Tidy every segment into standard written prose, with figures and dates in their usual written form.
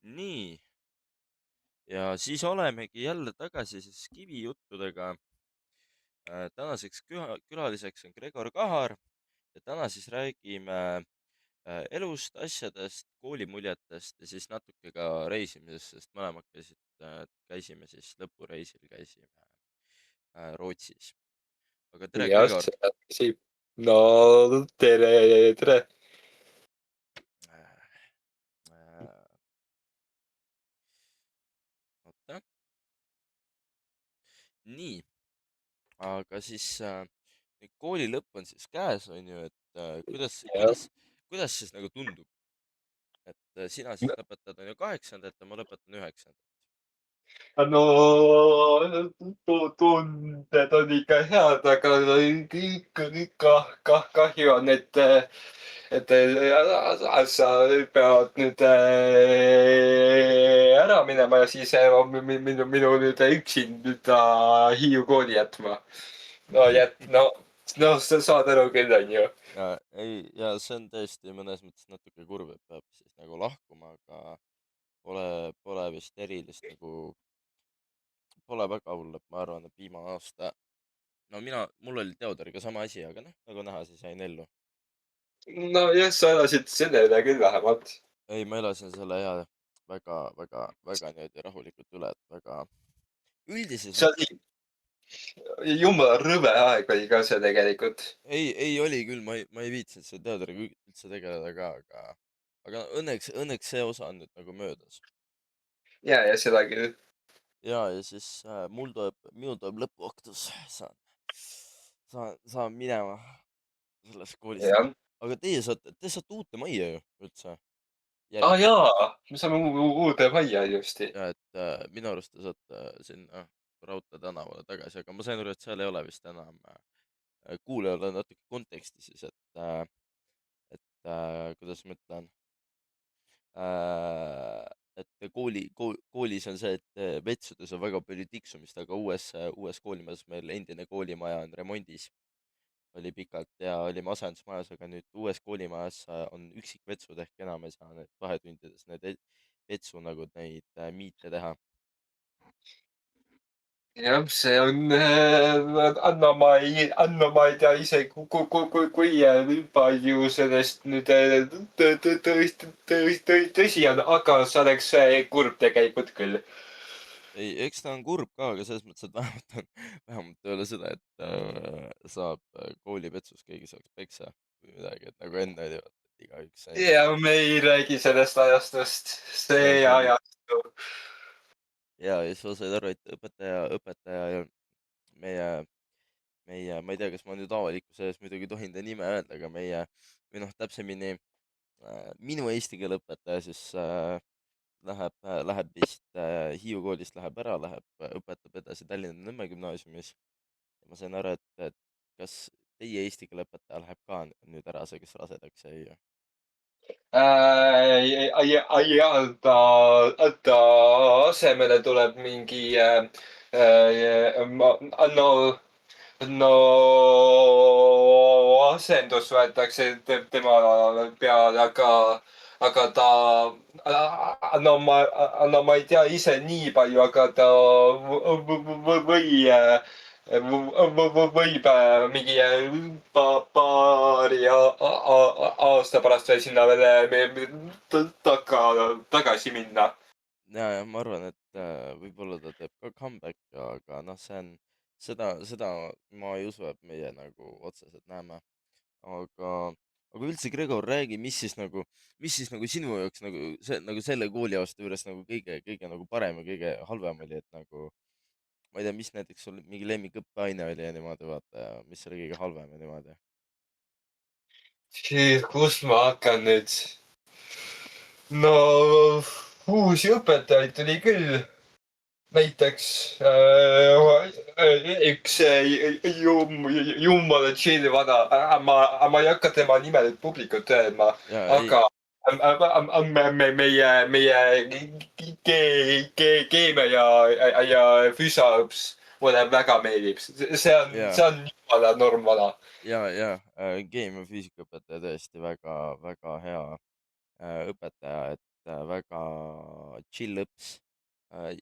Nii, ja siis olemegi jälle tagasi siis kivijuttudega. Tänaseks külaliseks on Gregor Kahar ja täna siis räägime elust, asjadest, koolimuljetest ja siis natuke ka reisimisest, sest mõlemad käisime siis lõpureisil, käisime Rootsis. Aga tere, jah, Gregor! seda küsib. No tere, tere. Äh, äh, Oota, nii, aga siis nüüd kooli lõpp on siis käes, on ju, et jah, kuidas siis nagu tundub, et sina siis lõpetad on ju 8. ja ma lõpetan 9. no tunded on ikka head, aga kahju on, et sa pead nüüd ära minema ja siis minu nüüd üksinda Hiiu kooli jätma. No sa saad aru küll, onju. Ja ei, ja see on tõesti mõnes mõttes natuke kurb, et peab siis nagu lahkuma, aga pole vist erilist nagu, pole väga hull, et ma arvan, et viimane aasta, no mul oli Teodoriga sama asi, aga noh, nagu näha, siis jäin ellu. nojah, sa elasid selle üle küll vähemalt. Ei, ma elasin selle väga, väga, väga niimoodi rahulikult üle, et väga üldises see mõttes. oli jumala rõve aeg oli ka see tegelikult. Ei oli küll, ma ei viitsinud selle Teodoriga üldse tegeleda ka, aga õnneks see osa on nüüd nagu möödas. Ja seda küll. Ja siis minul tuleb lõpuaktus, saan minema sellest koolist. Jah. Aga te saate uute majja ju üldse Ah järgmine. jaa, me saame uude majja ilusti. Ja et minu arust te saate sinna Raudtee tänavale tagasi, aga ma sain aru, et seal ei ole vist enam kuulajale natuke konteksti siis, et kuidas ma ütlen, et koolis on see, et vetsudes on väga palju tiksumist, aga uues koolimajas meil endine koolimaja on remondis, oli pikalt ja olime asendusmajas, aga nüüd uues koolimajas on üksikvetsud ehk enam ei saa need vahetundides vetsu nagu neid miite teha. jah, see on Anna, ma ei tea ise, kui palju sellest nüüd tõsi on, aga see oleks kurb tegelikult küll. Ei, eks ta on kurb ka, aga selles mõttes, et vähemalt ei ole seda, et saab koolipetsus keegi saaks peksa või midagi, et nagu enne oli, vaata, et igaüks sai. ja me ei räägi sellest ajastust, Ja see see oli, ajastu. ja siis sa said aru, et õpetaja ja meie, ma ei tea, kas ma nüüd avalikkuse ees muidugi tohin ta nime öelda, aga või noh, täpsemini minu eesti keele õpetaja siis läheb vist Hiiu koolist läheb ära, õpetab edasi Tallinna Nõmme gümnaasiumis. Ja ma sain aru, et kas teie eesti keele õpetaja läheb ka nüüd ära, see, kes rasedaks jäi ju? Ja ta asemele tuleb mingi no, no asendus võetakse tema peale, aga ta, no ma ei tea ise nii palju, aga ta võib mingi paari aasta pärast veel sinna veel tagasi minna. Ja ma arvan, et võib-olla ta teeb ka comeback'i, aga noh, seda ma ei usu, et meie nagu otseselt näeme. aga, aga üldse, Gregor, räägi, mis siis nagu sinu jaoks nagu selle kooliaasta juures nagu kõige nagu parem ja kõige halvem oli, et nagu ma ei tea, mis näiteks sul mingi lemmikõppeaine oli ja niimoodi, vaata, ja mis oli kõige halvem ja niimoodi. Kust ma hakkan nüüd? No uusi õpetajaid tuli küll. Näiteks üks jumala chill vana, ma ei hakka tema nime nüüd publikult öelma, Ja ei, aga meie keemia ja füüsaõps mulle väga meeldib. ja, see on jumala normvana. keemia- ja füüsikaõpetaja tõesti väga-väga hea õpetaja, väga chill õps. Äh,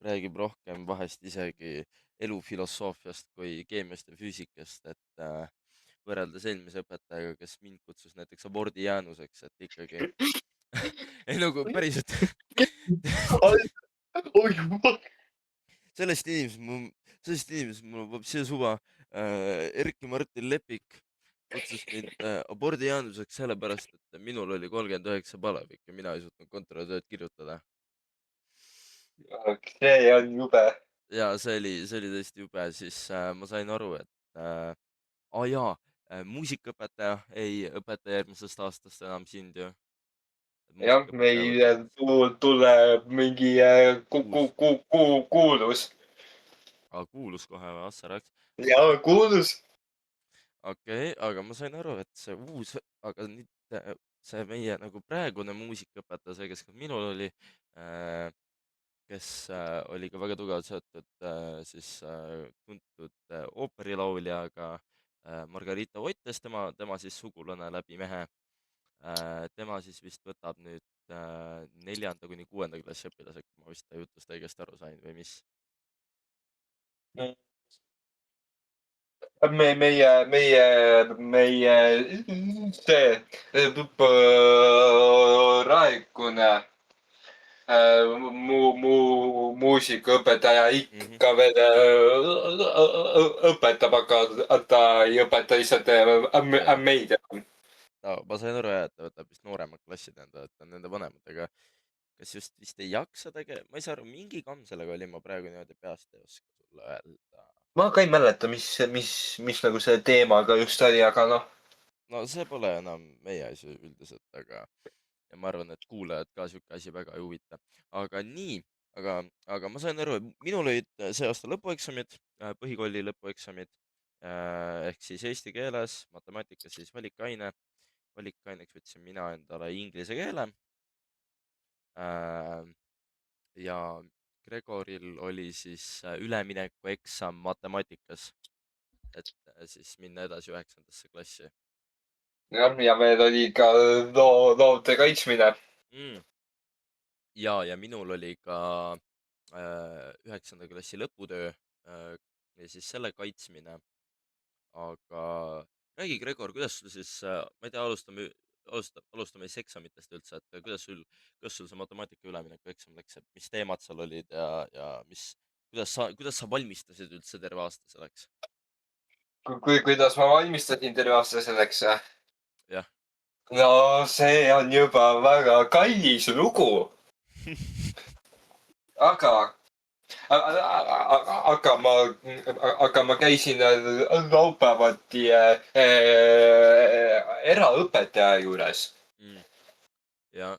räägib rohkem vahest isegi elufilosoofiast kui keemiast ja füüsikast, et võrreldes eelmise õpetajaga, kes mind kutsus näiteks abordijäänuseks, et ikkagi ei nagu päriselt oi jumal. sellest inimesest mul võib see suva Erki-Martin Lepik kutsus mind abordijäänuseks sellepärast, et minul oli 39 palavik ja mina ei suutnud kontrolltööd kirjutada. see on jube. ja see oli tõesti jube, siis ma sain aru, et jaa, muusikaõpetaja ei õpeta järgmisest aastast enam sind ju. jah, muusikaõpetaja meile võtab tuleb mingi uus, kuulus. kuulus kohe või, ah sa raks. ja kuulus. okei, aga ma sain aru, et see uus, aga nüüd see meie nagu praegune muusikaõpetaja, see, kes ka minul oli, äh, kes oli ka väga tugevalt seotud siis tuntud ooperilauljaga Margarita Voites, tema siis sugulane läbi mehe. Tema siis vist võtab nüüd 4. kuni 6. klassi õpilased, kui ma vist ta jutust õigesti aru sain või mis? meie see praegune muusikaõpetaja Mhm. ikka veel õpetab, aga ta ei õpeta lihtsalt jaa, meid. no ma sain aru jah, et ta võtab vist nooremad klassid enda, et ta on nende vanematega, kas just vist ei jaksa ma ei saa aru, mingi kamm sellega oli, ma praegu niimoodi peast ei oska sulle öelda. ma ka ei mäleta, mis nagu selle teemaga just oli, aga noh. no see pole enam meie asi üldiselt, aga ja ma arvan, et kuulajad ka sihuke asi väga ei huvita. aga nii, aga ma sain aru, et minul olid see aasta lõpueksamid, põhikooli lõpueksamid, ehk siis eesti keeles, matemaatikas siis valikaine. valikaineks võtsin mina endale inglise keele. ja Gregoril oli siis üleminekueksam matemaatikas, et siis minna edasi 9. klassi. jah, ja meil oli ka loote kaitsmine. mm.. ja minul oli ka 9. klassi lõputöö ja siis selle kaitsmine. aga räägi, Gregor, kuidas sul siis, ma ei tea, alustame siis eksamitest üldse, et kuidas sul see matemaatika ülemineku eksam läks, et mis teemad seal olid ja kuidas sa valmistasid üldse terve aasta selleks? Kuidas ma valmistasin terve aasta selleks? jah. no see on juba väga kallis lugu, aga aga ma käisin laupäevati eraõpetaja juures. mm.. ja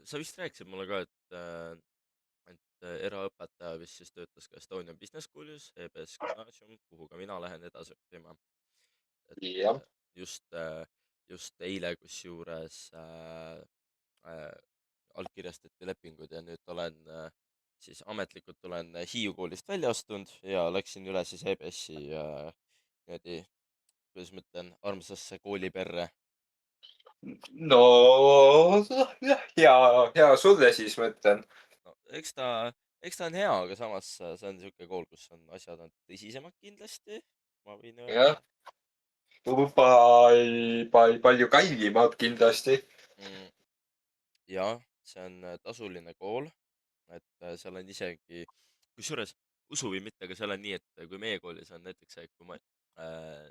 sa vist rääkisid mulle ka, et eraõpetaja vist siis töötas ka Estonian Business Schoolis, EBS Gymnasium, kuhu ka mina lähen edasi õppima. et jah. just eile kusjuures äh, allkirjastati lepingud ja nüüd siis ametlikult olen Hiiu koolist välja astunud ja läksin üle siis EBS-i niimoodi, kuidas ma ütlen, armsasse kooliperre. no hea sulle siis, ma ütlen. no eks ta on hea, aga samas see on niisugune kool, kus on asjad on tõsisemad kindlasti, ma võin jah, öelda. palju kallimad kindlasti. mm, jah, see on tasuline kool, et seal on isegi, kusjuures usu või mitte, aga seal on nii, et kui meie koolis on näiteks see, kui äh,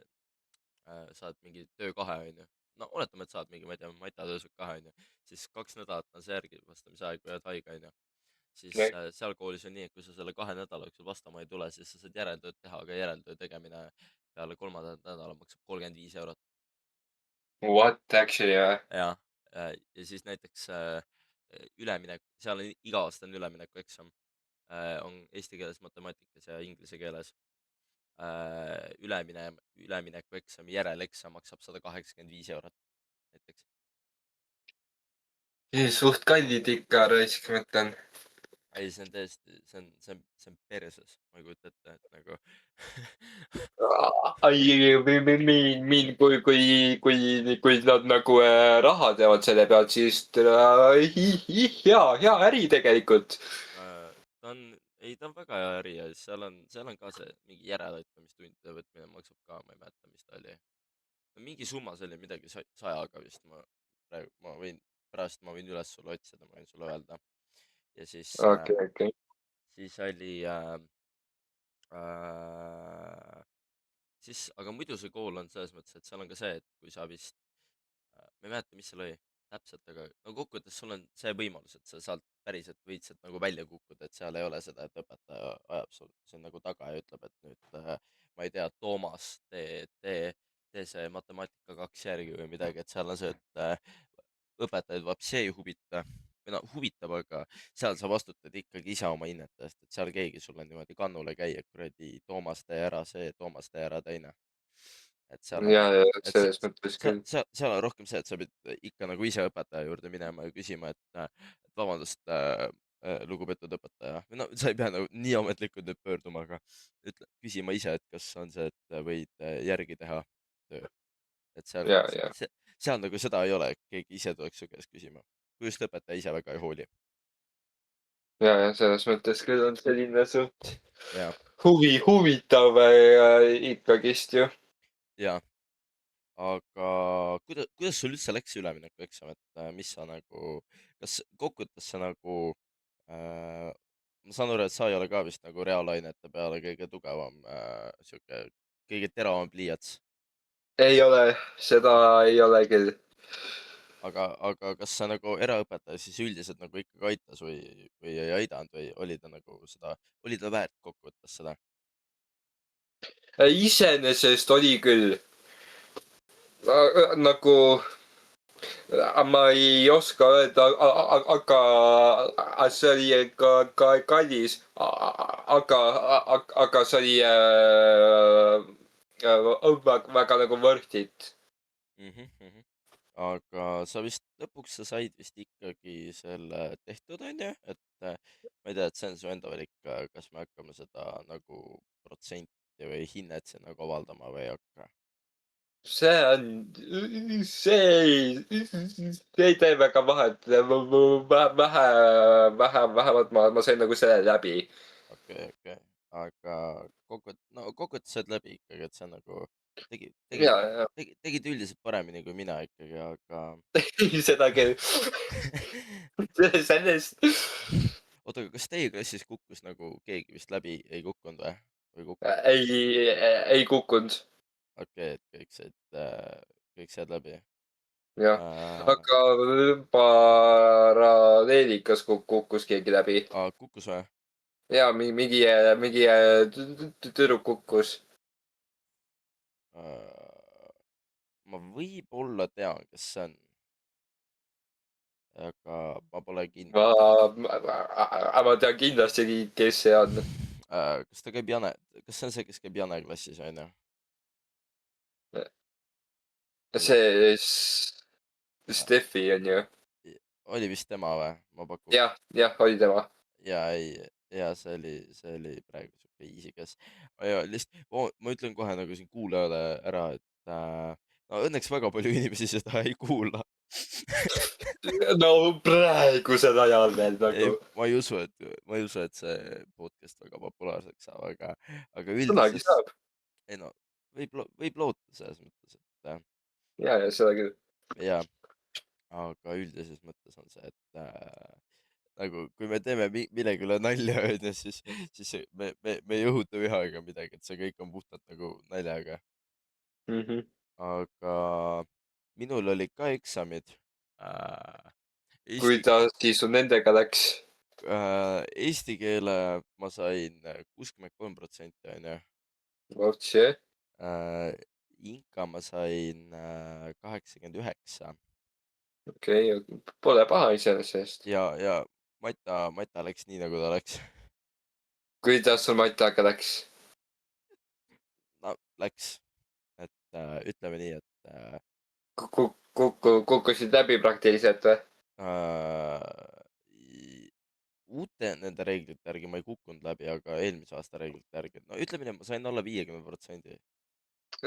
saad mingi töö 2, onju. no oletame, et saad mingi, ma ei tea, matatöösük 2, onju, siis 2 nädalat on see järgi vastamise aeg või jääd haige, onju. siis seal koolis on nii, et kui sa selle 2 nädala jooksul vastama ei tule, siis sa saad järeltööd teha, aga järeltöö tegemine peale 3. nädalat maksab 35 eurot. What actually või? jah, ja siis näiteks seal on iga-aastane üleminekueksam, on eesti keeles, matemaatikas ja inglise keeles. Üleminekueksami järeleksam maksab 185 eurot näiteks. suht kallid ikka, raisk, ma ütlen. ei, see on täiesti, see on perses, ma ei kujuta ette, et nagu ai, mind, kui nad nagu raha teevad selle pealt, siis hea äri tegelikult. ta on, ei, ta on väga hea äri ja seal on ka see mingi järeleaitamistundide võtmine maksab ka, ma ei mäleta, mis ta oli. Mingi summa, see oli midagi sajaga vist, ma võin, pärast ma võin üles sulle otsida, ma võin sulle öelda. Ja Okei, okei. siis oli äh, siis, aga muidu see kool on selles mõttes, et seal on ka see, et kui sa vist ma ei mäleta, mis seal oli täpselt, aga no kokkuvõttes sul on see võimalus, et sa sealt päriselt võid sealt nagu välja kukkuda, et seal ei ole seda, et õpetaja ajab sul siin nagu taga ja ütleb, et nüüd ma ei tea, Toomas, tee see matemaatika 2 järgi või midagi, et seal on see, et õpetajaid vapsi ei huvita või no huvitab, aga seal sa vastutad ikkagi ise oma hinnete eest, et seal keegi sulle niimoodi kannule ei käi, et kuradi Toomas, tee ära see, Toomas, tee ära teine. et seal on, ja, et selles mõttes küll. seal on rohkem see, et sa pead ikka nagu ise õpetaja juurde minema ja küsima, et vabandust, lugupeetud õpetaja, või no sa ei pea nagu nii ametlikult nüüd pöörduma, aga küsima ise, et kas on see, et võid järgi teha töö. et seal, Ja, seal nagu seda ei ole, et keegi ise tuleks su käest küsima, kui just õpetaja ise väga ei hooli. ja selles mõttes küll on selline suht ja, huvitav ikkagist ju. ja aga kuidas sul üldse läks see üleminekueksam, et mis sa nagu, kas kokkuvõttes sa nagu ma saan aru, et sa ei ole ka vist nagu reaalainete peale kõige tugevam sihuke, kõige teravam pliiats, Ei ole, seda ei ole küll. aga kas sa nagu eraõpetaja siis üldiselt nagu ikkagi aitas või ei aidanud või oli ta nagu seda, oli ta väärt kokkuvõttes seda? Iseenesest oli küll. Nagu ma ei oska öelda, aga see oli ka kallis, aga see oli väga nagu worth it. Mhm. aga sa vist lõpuks sa said vist ikkagi selle tehtud, onju, et ma ei tea, et see on su enda valik, kas me hakkame seda nagu protsenti või hinnet siin nagu avaldama või ei hakka. see on, see ei tee väga vahet. Vähemalt ma sain nagu selle läbi. Okei, aga kokkuvõttes said läbi ikkagi, et see on nagu Ja, tegid üldiselt paremini kui mina ikkagi, aga seda küll. Sellest. oota, aga kas teie klassis kukkus nagu keegi vist läbi, ei kukkunud või kukkus? Ei kukkunud. Okei, et kõik said läbi Jah, äh,. aga paralleelikas kukkus keegi läbi. Kukkus või? Ja mingi tüdruk kukkus. Ma võib-olla tean, kes see on, aga ma pole kindel. Ma tean kindlasti, kes see on. kas ta käib Jane, kas see on see, kes käib Jane klassis, onju? See Steffi on ju. oli vist tema või, ma pakun. Jah, oli tema. ja ei, ja see oli praegu siuke easy guess. ja lihtsalt ma ütlen kohe nagu siin kuulajale ära, et no õnneks väga palju inimesi seda ei kuula. No praegusel ajal veel ei, nagu. ma ei usu, et see podcast väga populaarseks saab, aga Kunagi üldises, saab. ei no võib loota selles mõttes, et Ja seda küll. jaa, aga üldises mõttes on see, et nagu kui me teeme millegi üle nalja, onju, siis me ei õhuta viha ega midagi, et see kõik on puhtalt nagu naljaga. Mhm. aga minul olid ka eksamid äh, eesti, Kuidas siis sul nendega läks? eesti keele ma sain 63%, onju. Otse. Inka ma sain 89 Okei, pole paha iseenesest. ja Mata läks nii, nagu ta läks. Kuidas sul Mataga läks? no läks, et ütleme nii, et Kukkusid läbi praktiliselt või? äh, uute nende reeglite järgi ma ei kukkunud läbi, aga eelmise aasta reeglite järgi, no ütleme nii, ma sain alla 50%.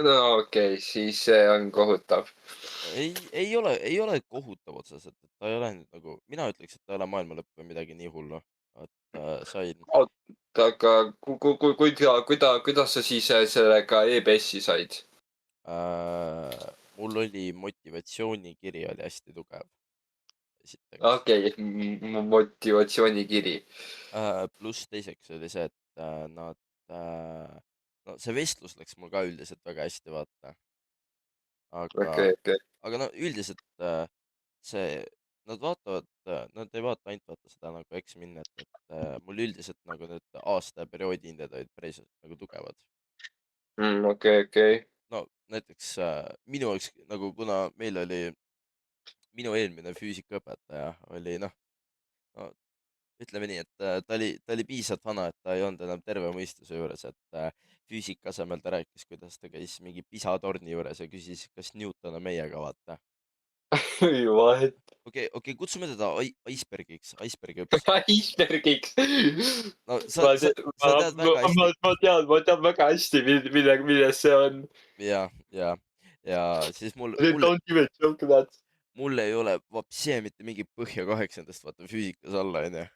no okei, siis see on kohutav. Ei ole kohutav otseselt, et ta ei ole nüüd nagu, mina ütleks, et ta ei ole maailma lõpp või midagi nii hullu, et sain oota, aga kuidas sa siis sellega EBS-i said? mul oli motivatsioonikiri oli hästi tugev, esiteks. okei, motivatsioonikiri. Pluss teiseks oli see, et no see vestlus läks mul ka üldiselt väga hästi, vaata. aga, okei, okei. aga no üldiselt see, nad ei vaata ainult vaata seda nagu eksminnet, et mul üldiselt nagu need aasta ja perioodi hinded olid päris nagu tugevad. Okei, okei. No näiteks minu jaoks nagu, kuna meil oli, minu eelmine füüsikaõpetaja oli no ütleme nii, et ta oli piisavalt vana, et ta ei olnud enam terve mõistuse juures, et füüsika asemel ta rääkis, kuidas ta käis mingi PISA torni juures ja küsis, kas Newton on meiega, vaata. What? Okei, kutsume teda Icebergi õppis. Icebergiks. No sa, ma sa, tean, sa tead väga hästi. ma tean väga hästi, milles see on. ja, ja, ja siis mul, mul, Don't even joke that. mul ei ole vapsi mitte mingit põhja 8. vaata füüsikas olla, onju.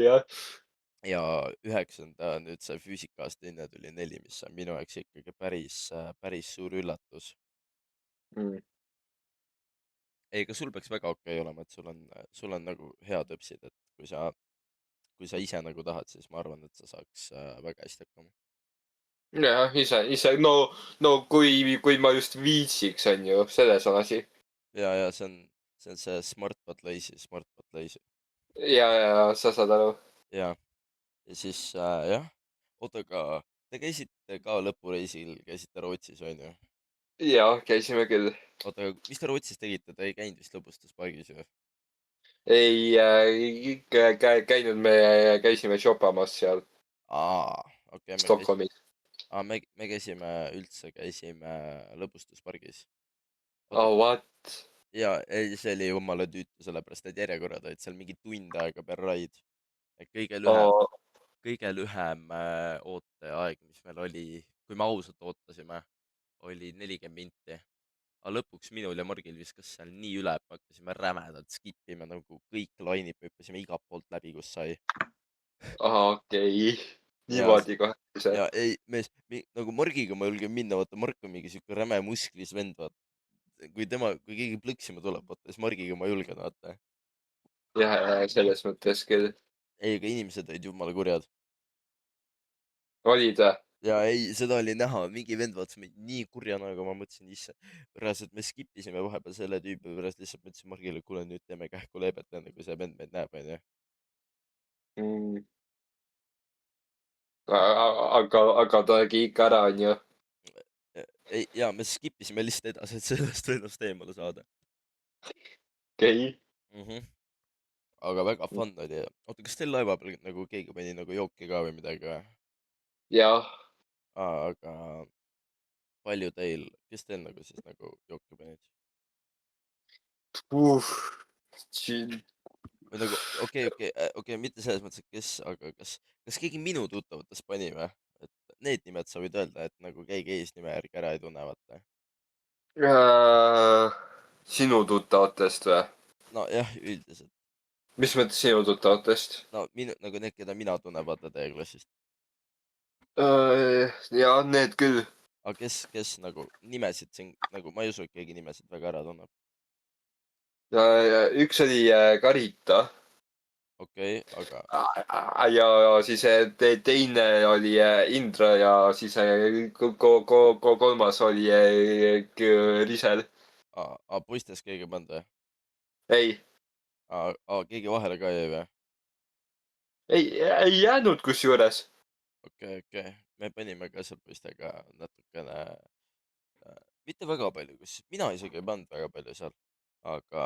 jah. Ja 9. nüüd see füüsika-aasta hinne tuli 4, mis on minu jaoks ikkagi päris suur üllatus. ei, aga sul peaks väga okei olema, et sul on nagu head õpsid, et kui sa ise nagu tahad, siis ma arvan, et sa saaks väga hästi hakkama. jah, ise, no kui ma just viitsiks, on ju, selles on asi. ja see on see smart but lazy. ja sa saad aru. ja, ja siis jah, oota, aga te käisite ka lõpureisil, käisite Rootsis, onju? jah, käisime küll. oota, aga mis te Rootsis tegite, te ei käinud vist lõbustuspargis ju? ei käinud, me käisime shopamas seal okei, Stockholmis. me käisime lõbustuspargis. oota, Oh, what? ja ei, see oli jumala tüütu, sellepärast et järjekorrad olid seal mingi tund aega per raid. et Oh, kõige lühem ooteaeg, mis meil oli, kui me ausalt ootasime, oli 40 minti. aga lõpuks minul ja Margil viskas seal nii üle, et me hakkasime rämedalt skip ima nagu kõik lainid, me hüppasime igalt poolt läbi, kus sai. okei. ja, niimoodi kohe see. ja ei, nagu Margiga ma julgen minna, vaata Mark on mingi siuke räme musklis vend, vaata. kui keegi plõksima tuleb, vaata siis Margiga ma julgen, vaata. jah, selles mõttes küll. ei, aga inimesed olid jumala kurjad. olid või? ja ei, seda oli näha, mingi vend vaatas mind nii kurja näoga, ma mõtlesin, issand, reaalselt me skip isime vahepeal selle tüübi pärast, lihtsalt mõtlesin Margile, kuule nüüd teeme kähku leebet, enne kui see vend meid näeb, onju. Mm. aga ta tegi ikka ära, on ju. ei, ja me skip isime lihtsalt edasi, et sellest vennast eemale saada. okei. aga väga fun oli. oota, kas teil laeva peal nagu keegi pani nagu jooki ka või midagi või? jah. aga palju teil, kes teil nagu siis nagu jooki panid? Chill. või nagu okei, mitte selles mõttes, et kes, aga kas keegi minu tuttavatest pani või? et need nimed sa võid öelda, et nagu keegi eesnime järgi ära ei tunne, vaata. sinu tuttavatest või? nojah, üldiselt. mis mõttes sinu tuttavatest? no nagu need, keda mina tunnen, vaata teie klassist. ja need küll. aga kes nagu nimesid siin nagu, ma ei usu, et keegi nimesid väga ära tunneb. üks oli Karita. aga ja siis teine oli Indra ja siis kolmas oli Risel. poistest keegi ei pannud või? ei, keegi vahele ka jäi või? ei jäänud kusjuures. okei, me panime ka seal poistega natukene mitte väga palju, kus mina isegi ei pannud väga palju seal, aga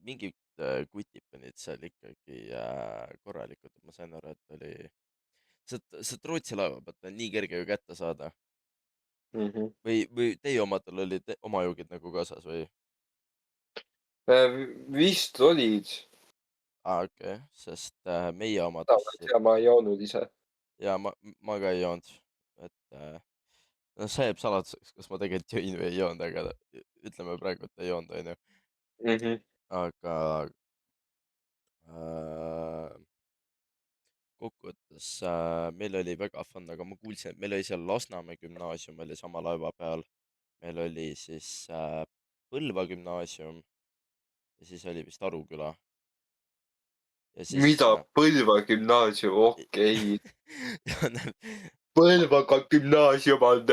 mingid kutid panid seal ikkagi korralikult, et ma sain aru, et oli, sealt Rootsi laeva pealt on nii kerge ju kätte saada. või teie omadel olid oma joogid nagu kaasas või? vist olid. okei, sest meie omad Tavaliselt ostsid ja ma ei joonud ise. ja ma ka ei joonud, et noh, see jääb saladuseks, kas ma tegelikult jõin või ei joonud, aga ütleme praegu, et ei joonud, onju. Mhm. aga äh, kokkuvõttes meil oli väga fun, aga ma kuulsin, et meil oli seal Lasnamäe gümnaasium oli sama laeva peal, meil oli siis Põlva gümnaasium ja siis oli vist Aruküla ja siis Mida? Põlva gümnaasium, okei. ja näeb, Põlvaga gümnaasium on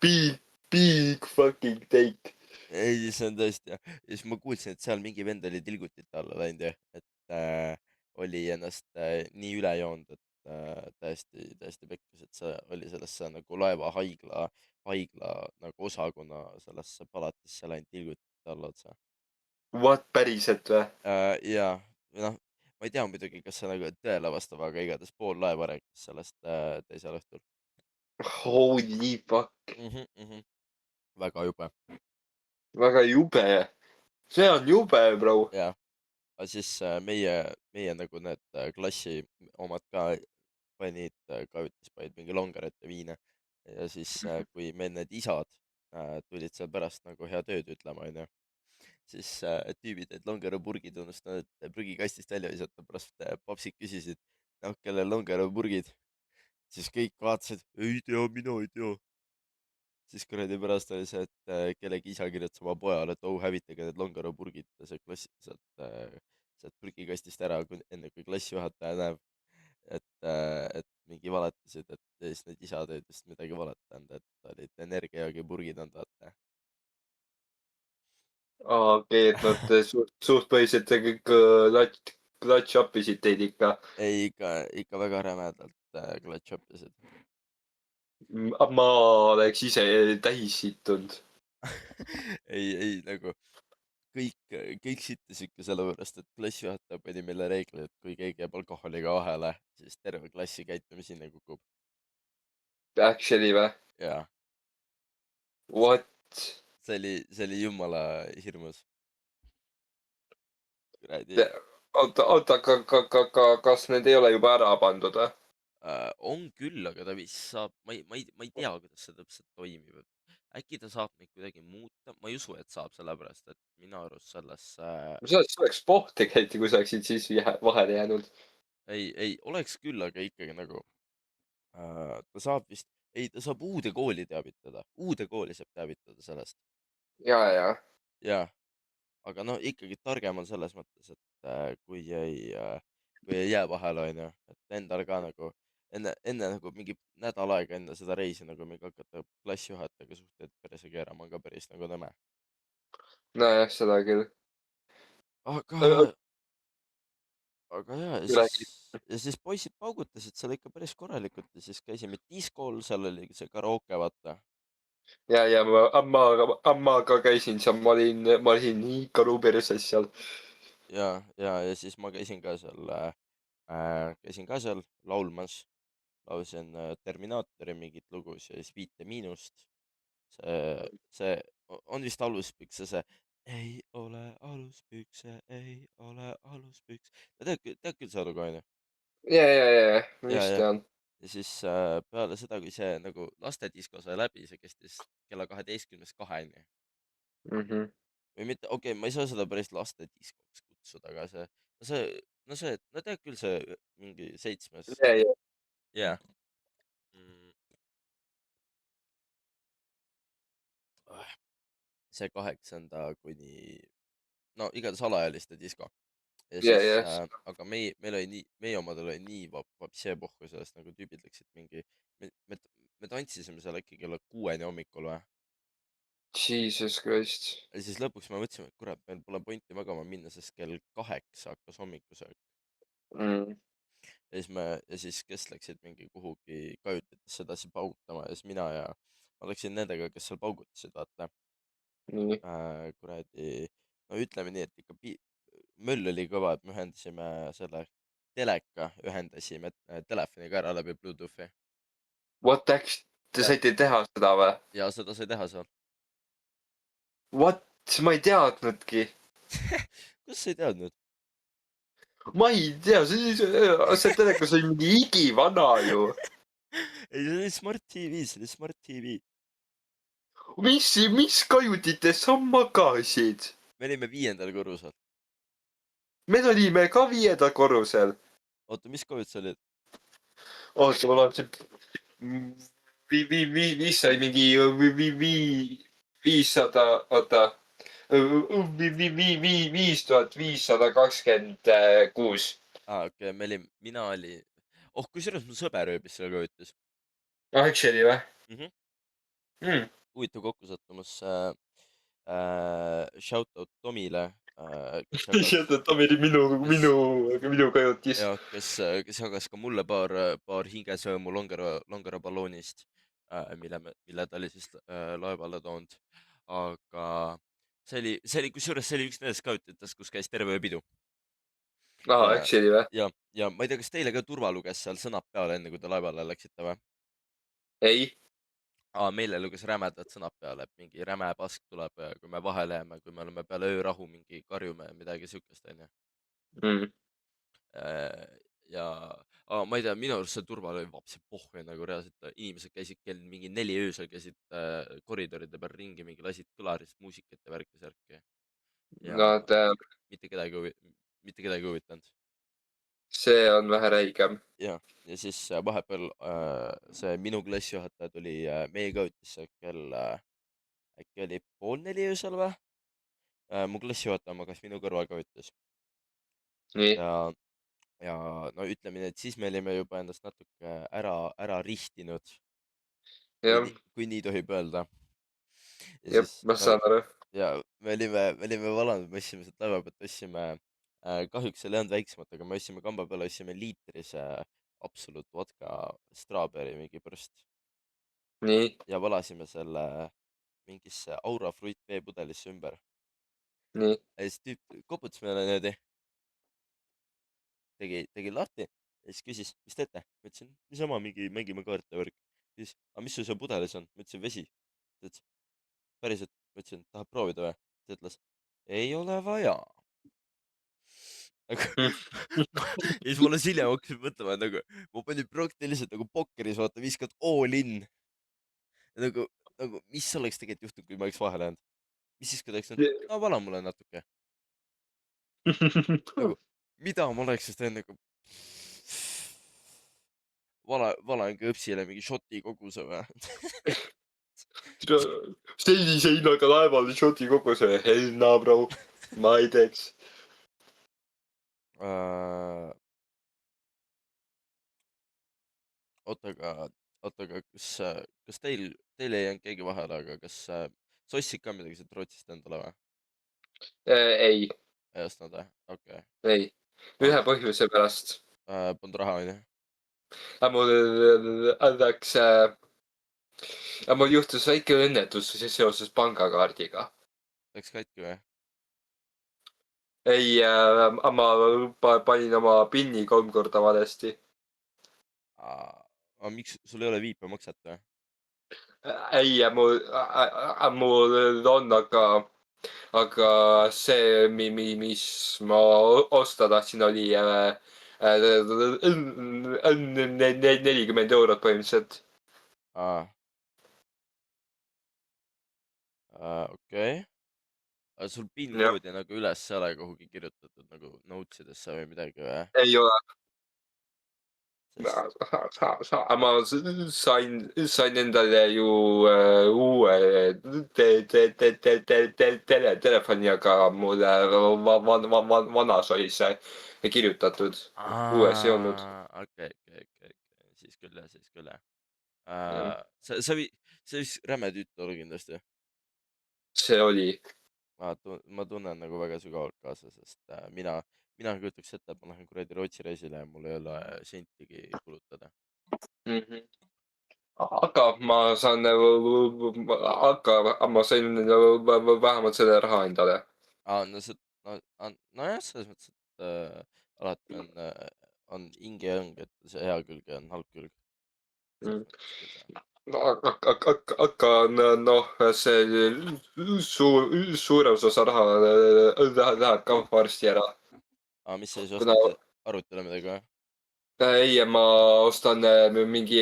big fucking take. ei, see on tõesti jah. Ja siis ma kuulsin, et seal mingi vend oli tilgutite alla läinud ja et oli ennast nii üle joonud, et täiesti pekkus, et see oli sellesse nagu laeva haigla nagu osakonna sellesse palatisse läinud tilgutite alla otse. What, päriselt või? Ja või noh, ma ei tea muidugi, kas see nagu tõele vastab, aga igatahes pool laeva rääkis sellest teisel õhtul Holy fuck. mm. väga jube. Väga jube. See on jube, bro. jah, aga siis meie nagu need klassi omad ka panid mingi longerat ja viina ja siis kui meil need isad tulid seal pärast nagu head ööd ütlema, onju, siis tüübid need longerapurgid unustanud prügikastist välja visata, pärast papsid küsisid, noh, kellel longerapurgid, siis kõik vaatasid, ei tea, mina ei tea. siis kuradi pärast oli see, et kellegi isa kirjutas oma pojale, et oh, hävitage need longerapurgid sealt prügikastist ära, enne kui klassijuhataja näeb, et mingi valetasid, et ja siis need isad olid vist midagi valetanud, et olid energiajoogipurgid on vaata. Aa, okei, et nad suht põhiliselt kõik clutch up isid teid ikka. ei, ikka väga rämedalt clutch up'isid. Ma oleks ise täis sittunud. ei nagu kõik sittisid ikka sellepärast, et klassijuhataja pani meile reegli, et kui keegi jääb alkoholiga vahele, siis terve klassi käitumishinne kukub. Actually või? jaa, What? see oli jumala hirmus. kuradi Oota, kas need ei ole juba ära pandud või? on küll, aga ta vist saab, ma ei tea, kuidas see täpselt toimib. äkki ta saab neid kuidagi muuta, ma ei usu, et saab, sellepärast et minu arust sellesse see oleks pohh tegelikult, kui sa oleksid siis vahele jäänud. ei oleks küll, aga ikkagi nagu ta saab vist, ei, ta saab uude kooli teavitada, uude kooli saab teavitada sellest. ja. jaa, aga noh, ikkagi targem on selles mõttes, et kui ei jää vahele, onju, et endal ka nagu enne nagu mingi nädal aega enne seda reisi nagu mingi hakata klassijuhatajaga suhteid perse keerama on ka päris nagu nõme. nojah, seda küll. aga, aga jaa, Räägi. ja siis poisid paugutasid seal ikka päris korralikult ja siis käisime diskol, seal oli see karaoke, vaata. Ja ma ka käisin seal, ma olin nii karu perses seal. ja siis ma käisin ka seal laulmas, laulsin Terminaatori mingit lugu, siis Viite Miinust. see on vist aluspükse, see ei ole aluspükse, ei ole aluspüks. tead küll seda lugu, onju? Ja, ja, vist ja, tean. ja siis peale seda, kui see nagu lastedisko sai läbi, see kestis kella 12-st 2-ni Mhm. või mitte, okei okay,, ma ei saa seda päris lastediskoks kutsuda, aga no tead küll, see mingi 7. Ja. jaa. Mm, see 8. kuni, no igatahes alaealiste disko. ja siis Ja. aga meil oli nii, meie omadel oli nii vapsee pohhu sellest, nagu tüübid läksid mingi, me tantsisime seal äkki kella 6-ni hommikul või. Jesus Christ. ja siis lõpuks me mõtlesime, et kurat, meil pole pointi magama minna, sest kell 8 hakkas hommikusöök. Mm. ja siis kes läksid mingi kuhugi kajutitesse edasi paugutama ja siis ma läksin nendega, kes seal paugutasid, vaata. Nii. Kuradi, no ütleme nii, et ikka möll oli kõva, et me ühendasime selle teleka, ühendasime telefoniga ära läbi Bluetoothi What the heck? Te ja, saite teha seda või? ja seda sai teha seal. What? Ma ei teadnudki. kuidas sa ei teadnud? ma ei tea, see telekas oli mingi igivana ju. ei, see oli Smart TV, see oli Smart TV. Mis kajutites sa magasid? me olime 5. korrusel. Me olime ka 5. korrusel. oota, mis korrus sa olid? oota, ma lootsin. Viis sai mingi 500, oota. 5526. Okei, mina olin, kusjuures mu sõber ööbis seal kajutis. Actually või? Huvitav kokkusattumus. Shout out Tomile, kes jagas, Lihtsalt, et ta oli kes, minu kajutis. ja kes jagas ka mulle paar hingesõõmu Longero balloonist, mille ta oli siis laevale toonud. aga kusjuures see oli üks nendest kajutitest, kus käis terve öö pidu. Actually või? ja ma ei tea, kas teile ka turva luges seal sõnad peale, enne kui te laevale läksite või? ei. Meile luges rämedad sõnad peale, et mingi räme pask tuleb, kui me vahele jääme, kui me oleme peale öörahu mingi karjume midagi siukest, onju. ja ma ei tea, minu arust see turva oli vapsi pohhu, nagu reaalselt inimesed käisid kell mingi 4 öösel, käisid koridoride peal ringi, mingi lasid kõlarist muusikat ja värki-särki. ja No mitte kedagi huvitanud. see on vähe räigem. ja siis vahepeal see minu klassijuhataja tuli meie kajutisse kell äkki oli 3:30 öösel või? Mu klassijuhataja magas minu kõrval kajutis. nii. ja no ütleme nii, et siis me olime juba ennast natuke ära ristinud, jah, kui nii tohib öelda. ja jah, siis ma saan aru. ja me olime valanud, me ostsime sealt laeva pealt, kahjuks seal ei olnud väiksemat, aga me ostsime kamba peale, ostsime liitrise Absolut vodka strawberry mingi prõst nii. ja valasime selle mingisse Aura Fruit veepudelisse ümber. nii. ja siis tüüp koputas meile niimoodi, tegi lahti ja siis küsis, mis teete? ma ütlesin, niisama mingi mängime kaarte ja värk. siis, aga mis sul seal pudelis on? ma ütlesin, vesi. ta ütles, päriselt? ma ütlesin, tahad proovida või? ta ütles, ei ole vaja. ja siis ma alles hiljem hakkasin mõtlema, et nagu ma panin praktiliselt nagu pokkeris, vaata, viskad all in. nagu mis oleks tegelikult juhtunud, kui ma oleks vahele jäänud? mis siis, kui ta oleks öelnud, no vala mulle natuke. nagu, mida ma oleks siis teinud, nagu valan kõpsile mingi šoti koguse või? sellise hinnaga laeval šoti koguse, hell no bro, ma ei teeks. oota, aga kas teil ei jäänud keegi vahele, aga kas sa ostsid ka midagi sealt Rootsist endale või? ei, ei ostnud või? okei. ei. ühe põhjuse pärast. Polnud raha, onju? mul läks, mul juhtus väike õnnetus seoses pangakaardiga. Läks katki või? ei, ma panin oma PIN-i 3 korda valesti. aga miks sul ei ole viipemakset või? ei, mul on, aga see, mis ma osta tahtsin, oli 40 eurot põhimõtteliselt. okei. aga sul PIN Jah. koodi nagu üles ei ole kuhugi kirjutatud nagu notes idesse või midagi või? ei ole. Sest ma sain endale ju uue telefoni, aga mul vanas oli see kirjutatud. uues ei olnud. okei, siis küll jah. see vist räme tüütu oli kindlasti. see oli. ma tunnen nagu väga sügavalt kaasa, sest mina kujutaks ette, et ma lähen kuradi Rootsi reisile ja mul ei ole sentigi kulutada. aga ma sain vähemalt selle raha endale. nojah, selles mõttes, et alati on ing ja õng, et see hea külg ja on halb külg. aga noh, see suurem osa raha läheb ka varsti ära. Aa, mis sa siis kuna ostad arvutile midagi või? ei, ma ostan mingi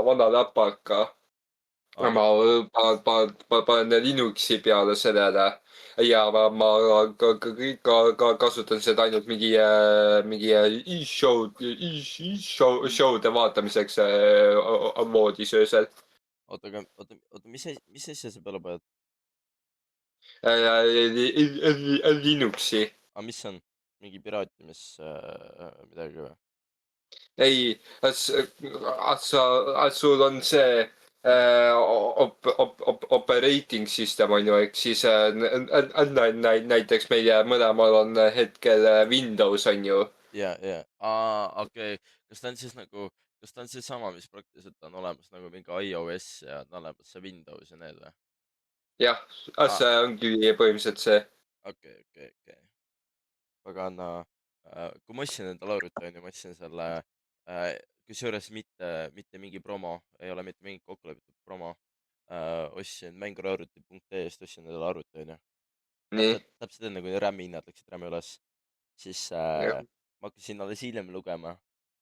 vana läpaka. Aa, Ma panen Linuxi peale sellele ja ma kasutan seda ainult mingi show'de vaatamiseks moodis öösel. oota, mis asja sa peale paned? Linuxi. Aa, mis see on? Mingi piraatimis midagi või? ei, sul on see operating system on ju, ehk siis näiteks meie mõlemal on hetkel Windows on ju. Aa, okei. Kas ta on seesama, mis praktiliselt on olemas nagu mingi iOS ja on olemas see Windows ja need või? jah, Aa, see ongi põhimõtteliselt see. okei. Pagana, kui ma ostsin endale arvuti onju, ma ostsin selle kusjuures mitte mingi promo, ei ole mitte mingit kokkulepitud promo. Ostsin mängurarvuti.ee-st ostsin endale arvuti onju. nii, Täpselt enne kui RAM-i hinnad läksid RAM-i üles, siis jah. ma hakkasin alles hiljem lugema,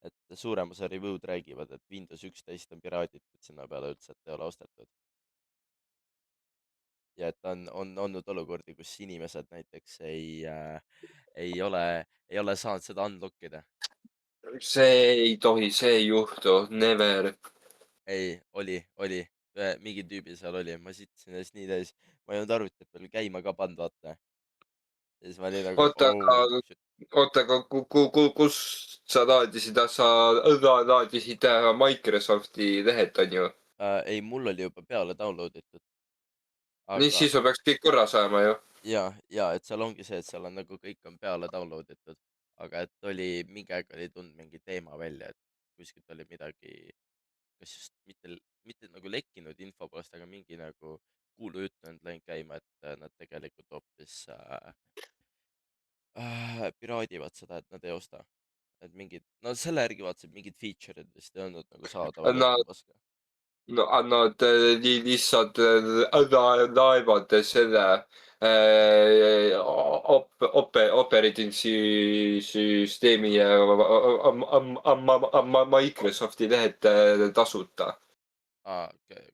et suurem osa review'd räägivad, et Windows 11 on piraaditud sinna peale üldse, et ei ole ostetud. Ja et on olnud olukordi, kus inimesed näiteks ei ole saanud seda unlock ida. see ei tohi, see ei juhtu, never. Ei, oli. Mingi tüübi seal oli, ma sittisin ennast nii täis, ma ei olnud arvutit veel käima ka pannud, vaata. Ja siis ma olin nagu oota, aga, oh shit. oota, aga kus sa laadisid, sa laadisid Microsofti lehed on ju? Ei, mul oli juba peale download itud, nii, aga siis sul peaks kõik korras olema ju. ja et seal ongi see, et seal on nagu kõik on peale download itud, aga et oli mingi aeg oli tulnud mingi teema välja, et kuskilt oli midagi, kas just mitte nagu lekkinud info poolest, aga mingi nagu kuulujutt on läinud käima, et nad tegelikult hoopis piraadivad seda, et nad ei osta. Et mingid, no selle järgi vaatasin, mingid feature'id vist ei olnud nagu saadaval ja Nad, mingi paska. no nad lihtsalt laevad selle operating süsteemi Microsofti lehed tasuta. Okei.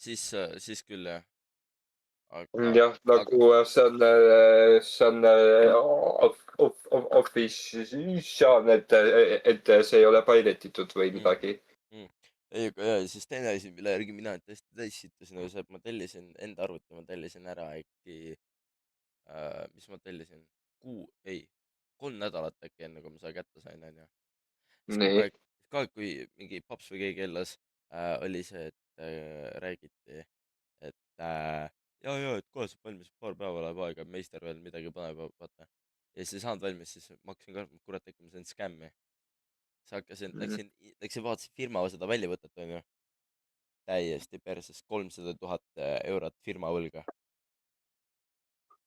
siis, siis küll jah, jah, aga nagu see on officiaalne, et see ei ole pirate itud või mm, midagi. mm. ei, aga jaa, siis teine asi, mille järgi mina tõesti täis sittasin, oli see, et ma tellisin enda arvuti, ma tellisin ära äkki mis ma tellisin, ei, 3 nädalat äkki enne, kui ma selle kätte sain, onju. siis nii, kogu aeg, kui mingi paps või keegi hellas, oli see, et räägiti, et et kohe saab valmis, paar päeva läheb aega, meister veel midagi paneb, vaata. Ja siis ei saanud valmis, siis ma hakkasin ka, kurat, äkki ma sain skämmi. siis läksin vaatasin firma seda väljavõtet, onju. Täiesti perses, 300 000 eurot firma võlga.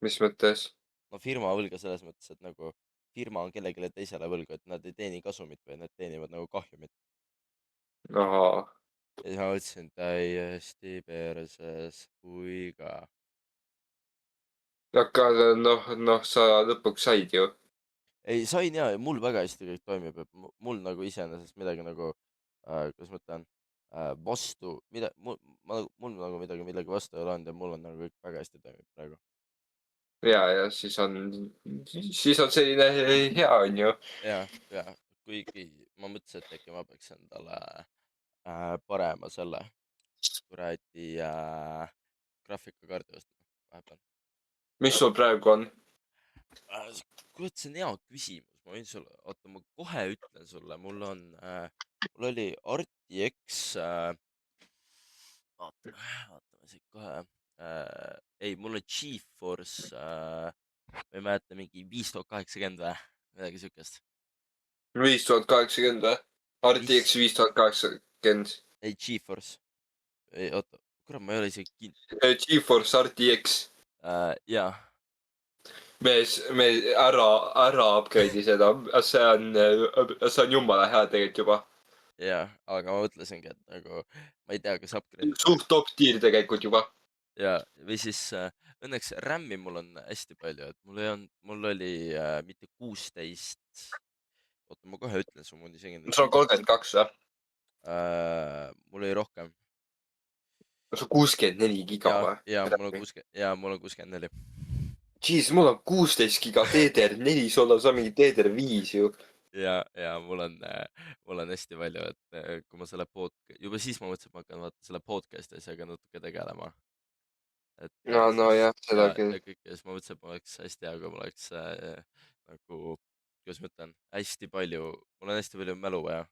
mis mõttes? No firma võlga selles mõttes, et nagu firma on kellelegi teisele võlgu, et nad ei teeni kasumit, vaid nad teenivad nagu kahjumit. ahaa, Ja siis ma mõtlesin täiesti perses, kui ka. aga sa lõpuks said ju. Ei, sain ja mul väga hästi kõik toimib, et mul nagu iseenesest midagi nagu kuidas ma ütlen, mul nagu midagi millegi vastu ei ole olnud ja mul on nagu kõik väga hästi toimib praegu. ja siis on selline hea, on ju. ja kuigi ma mõtlesin, et äkki ma peaks endale parema selle kuradi graafikakaardi ostma vahepeal. mis sul praegu on? kurat, see on hea küsimus, ma võin sulle, oota, ma kohe ütlen sulle, mul oli RTX vaatame siit kohe ei, mul on Geforce ma ei mäleta, mingi 5080 või midagi siukest. 5080 või? Viis, RTX 5080. ei Geforce, ei oota, kurat, ma ei ole isegi GeForce RTX. jaa. me ära upgrade'i seda, see on jumala hea tegelikult juba. Jaa, aga ma mõtlesingi, et nagu ma ei tea, kas upgrade ida. suht top tier tegelikult juba. ja, või siis õnneks RAM-i mul on hästi palju, et mul oli mitte 16, oota, ma kohe ütlen su, mul on isegi need sul on numbrid. 32 või? Mul oli rohkem. sul 64 giga ja, või? ja mul on 60, ja mul on 64. Jeez, mul on 16 giga DDR4, sul on mingi DDR5 ju. ja mul on hästi palju, et kui ma selle juba siis ma mõtlesin, et ma hakkan vaata selle podcast'i asjaga natuke tegelema. Et No siis jah, seda küll. ja kõik, ja siis ma mõtlesin, et mul oleks hästi hea, kui mul oleks nagu, kuidas ma ütlen, hästi palju, mul on hästi palju mälu vaja.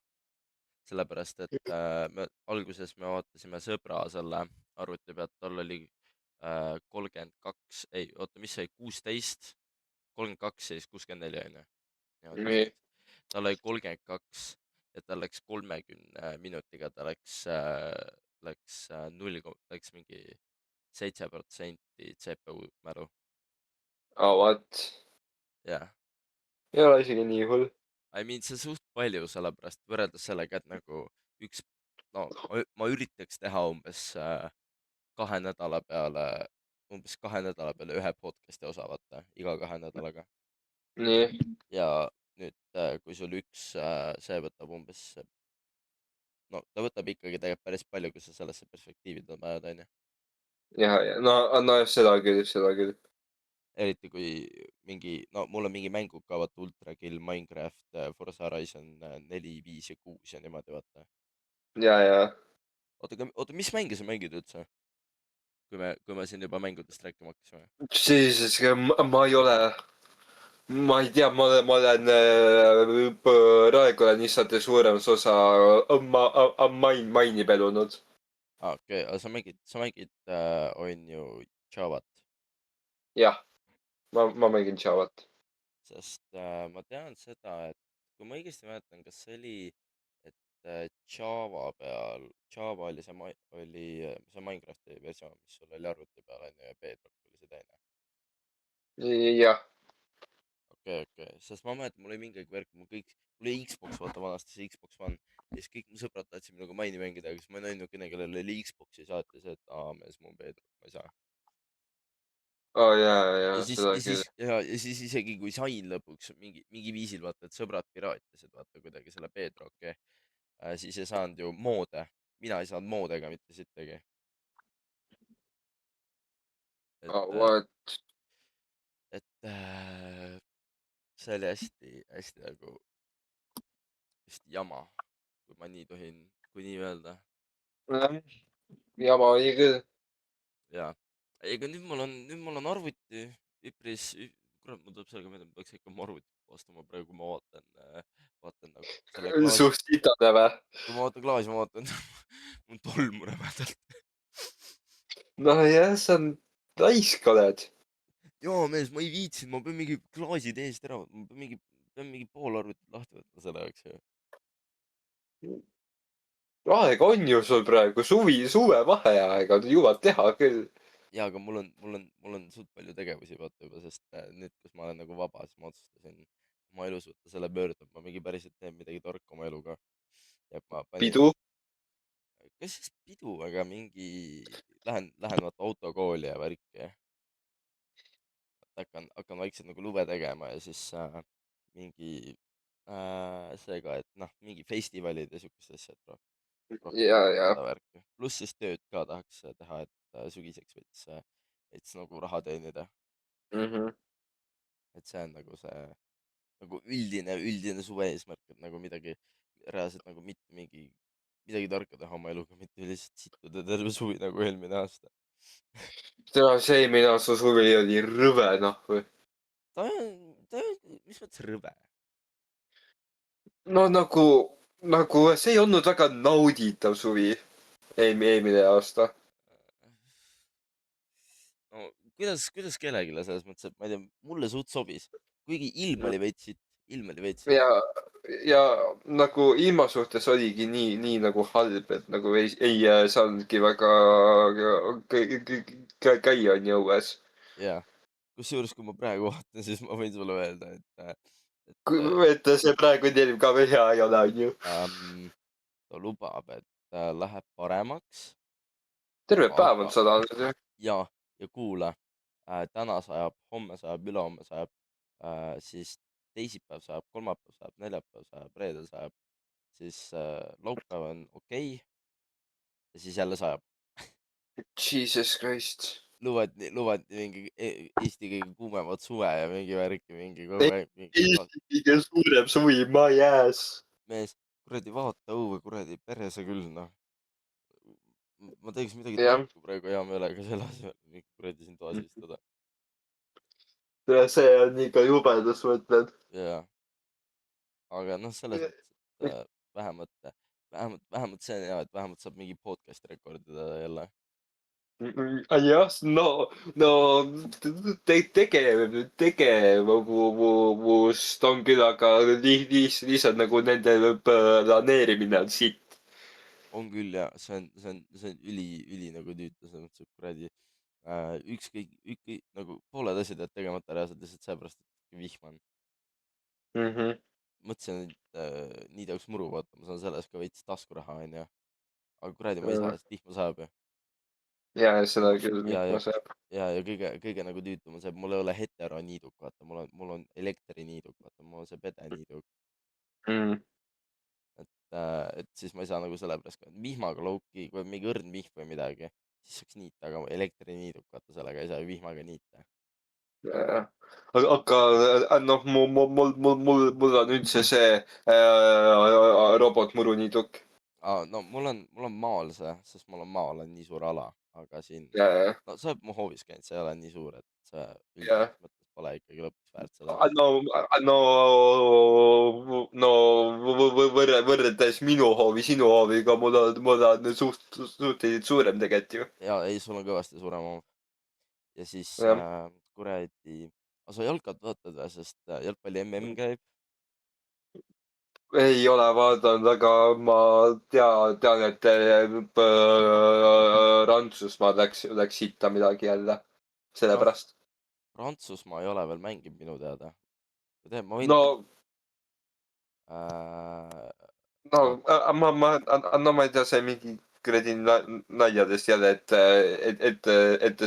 Sellepärast, et alguses me vaatasime sõbra selle arvuti pealt, tal oli 32, ei, oota, mis see oli, 16, 32 ja siis 64 on ju. Niimoodi vist nii, läks. Tal oli 32 ja tal läks 30 minutiga, ta läks mingi 7% CPU mälu. what? jah. Ei ole isegi nii hull. I mean, see on suht palju, sellepärast võrreldes sellega, et nagu üks, no ma üritaks teha umbes 2 nädala peale ühe podcast'i osa, vaata, iga 2 nädalaga. nii, ja nüüd, kui sul see võtab umbes, no ta võtab ikkagi tegelikult päris palju, kui sa sellesse perspektiivi paned, onju. ja no jah, seda küll, seda küll. Eriti kui no mul on mingi mängud ka, vaata, Ultra Kill, Minecraft, Forza Horizon 4, 5 ja 6 ja niimoodi, vaata. Ja. oota, mis mänge sa mängid üldse? kui me siin juba mängudest rääkima hakkasime. Jesus, ma ei ole, ma ei tea, praegu olen lihtsalt suuremas osa maini pelunud. Okei, aga sa mängid on ju Javat, jah, ma mängin Javat. sest ma tean seda, et kui ma õigesti mäletan, kas see oli, et Java oli see Minecrafti versioon, mis sul oli arvuti peal, onju, ja Bedrock oli see teine. jah, Okei, sest ma mäletan, mul oli mingi aeg värk, mul oli Xbox, vaata, vanasti see Xbox One, ja siis kõik mu sõbrad tahtsid minuga maini mängida, aga siis ma olin ainukene, kellel oli Xbox ja saati see, et mees, mul on Bedrock, ma ei saa. oh ja ja, siis seda ja siis küll. ja siis isegi kui sain lõpuks mingi viisil, vaata, et sõbrad piraatisid, vaata, kuidagi selle Bedrocki, siis ei saanud ju moode, mina ei saanud moode ega mitte sittagi. et Oh, what? et see oli hästi hästi nagu hästi jama, kui ma nii tohin, kui nii öelda. Jama oli küll. jaa, ega nüüd mul on arvuti kurat, mul tuleb sellega meelde, ma peaks ikka oma arvutit puhastama praegu, kui ma vaatan nagu selle klaasi, Suht sitane vä? kui ma vaatan klaasi, ma vaatan mul on tolmu rämedalt. noh jah, sa on raisk oled. jaa mees, ma ei viitsinud, ma pean mingi klaasid eest ära võtma, ma pean mingi pool arvutit lahti võtma selle jaoks ju. aega on ju sul praegu, suvevaheaega jõuad teha küll. jaa, aga mul on suht palju tegevusi, vaata, juba, sest nüüd, kus ma olen nagu vaba, siis ma otsustasin oma elus võtta selle pöörde, et ma mingi päriselt teen midagi tarka oma eluga. ja ma panin, pidu. kas siis pidu, aga lähen vaata autokooli ja värki. hakkan vaikselt nagu lube tegema ja siis mingi seega, et noh, mingi festivalid ja siukest asja, et rohkem ja. seda värki. pluss siis tööd ka tahaks teha, et sügiseks veits nagu raha teenida. Mhm. et see on nagu see nagu üldine suve eesmärk, et nagu midagi reaalselt nagu mitte midagi tarka teha oma eluga, mitte lihtsalt sittuda terve suvi nagu eelmine aasta. tea, see eelmine aasta suvi oli rõve nahku. ta on, mis mõttes rõve? no nagu see ei olnud väga nauditav suvi. eelmine aasta. no kuidas kellelegi selles mõttes, et ma ei tea, mulle suht sobis, kuigi ilm oli veits sitt, ilm oli veits sitt. ja nagu ilma suhtes oligi nii nagu halb, et nagu ei saanudki väga käia on ju õues. jaa, kusjuures kui ma praegu vaatan, siis ma võin sulle öelda, et see praegu teil ka veel hea ei ole, on ju. ta lubab, et läheb paremaks, terve päev aga on sadanud. ja kuula, täna sajab, homme sajab, ülehomme sajab, siis teisipäev sajab, kolmapäev sajab, neljapäev sajab, reedel sajab, siis laupäev on okei ja siis jälle sajab. Jesus Christ. lubati mingi Eesti kõige kuumemat suve ja mingi värki, mingi kogu aeg mingi Eesti kõige suurem suvi, my ass. mees, kuradi vaata õue, kuradi perse küll, noh. Ma teeks midagi jah, tarku praegu hea meelega selle asemel, mingi kuradi siin toas istuda. see on ikka jubedus, ma ütlen. jaa, aga noh, selles mõttes, et vähemalt see on hea, et vähemalt saab mingi podcast'i rekordida jälle. jah, no tegevust on küll, aga lihtsalt nagu nende planeerimine on sitt. On küll ja see on üli nagu tüütu, selles mõttes, et kuradi ükskõik nagu pooled asjad jäävad tegemata reaalselt lihtsalt sellepärast, et vihm on. Mhm. Mõtlesin, et nii tahaks muru vaata, ma saan selle eest ka veits taskuraha, onju. aga kuradi ma ei saa, sest vihma sajab ju. ja seda küll, ja, miks ja, ma saan. ja kõige nagu tüütum on see, et mul ei ole heteroniiduk, vaata, mul on elektriniiduk, vaata, mul on see pedeniiduk. Mm. Et siis ma ei saa nagu sellepärast ka, vihmaga louki, kui on mingi õrn vihm või midagi, siis saaks niita, aga elektriniiduk, vaata, sellega ei saa ju vihmaga niita. Jah. Aga noh, mul on üldse see robotmuruniiduk. No mul on maal see, sest mul on maal on nii suur ala, aga siin, Ja, no sa oled mu hoovis käinud, see ei ole nii suur, et see ja. üldises mõttes pole ikkagi lõpuks väärt seda. No, no võrreldes minu hoovi sinu hooviga, mul on suhteliselt suurem tegelikult ju. Ja ei, sul on kõvasti suurem hoov. Ja siis Jah. kuradi, aga sa jalkat vaatad või, sest jalgpalli mm käib. Ei ole vaadanud, aga ma tean, et Prantsusmaal läks sitta midagi jälle. Noh, Sellepärast. Prantsusmaa ei ole veel mänginud minu teada. Ma võin No, äh, no, vaat- no ma ei tea, see mingi kuradi naljadest jälle, et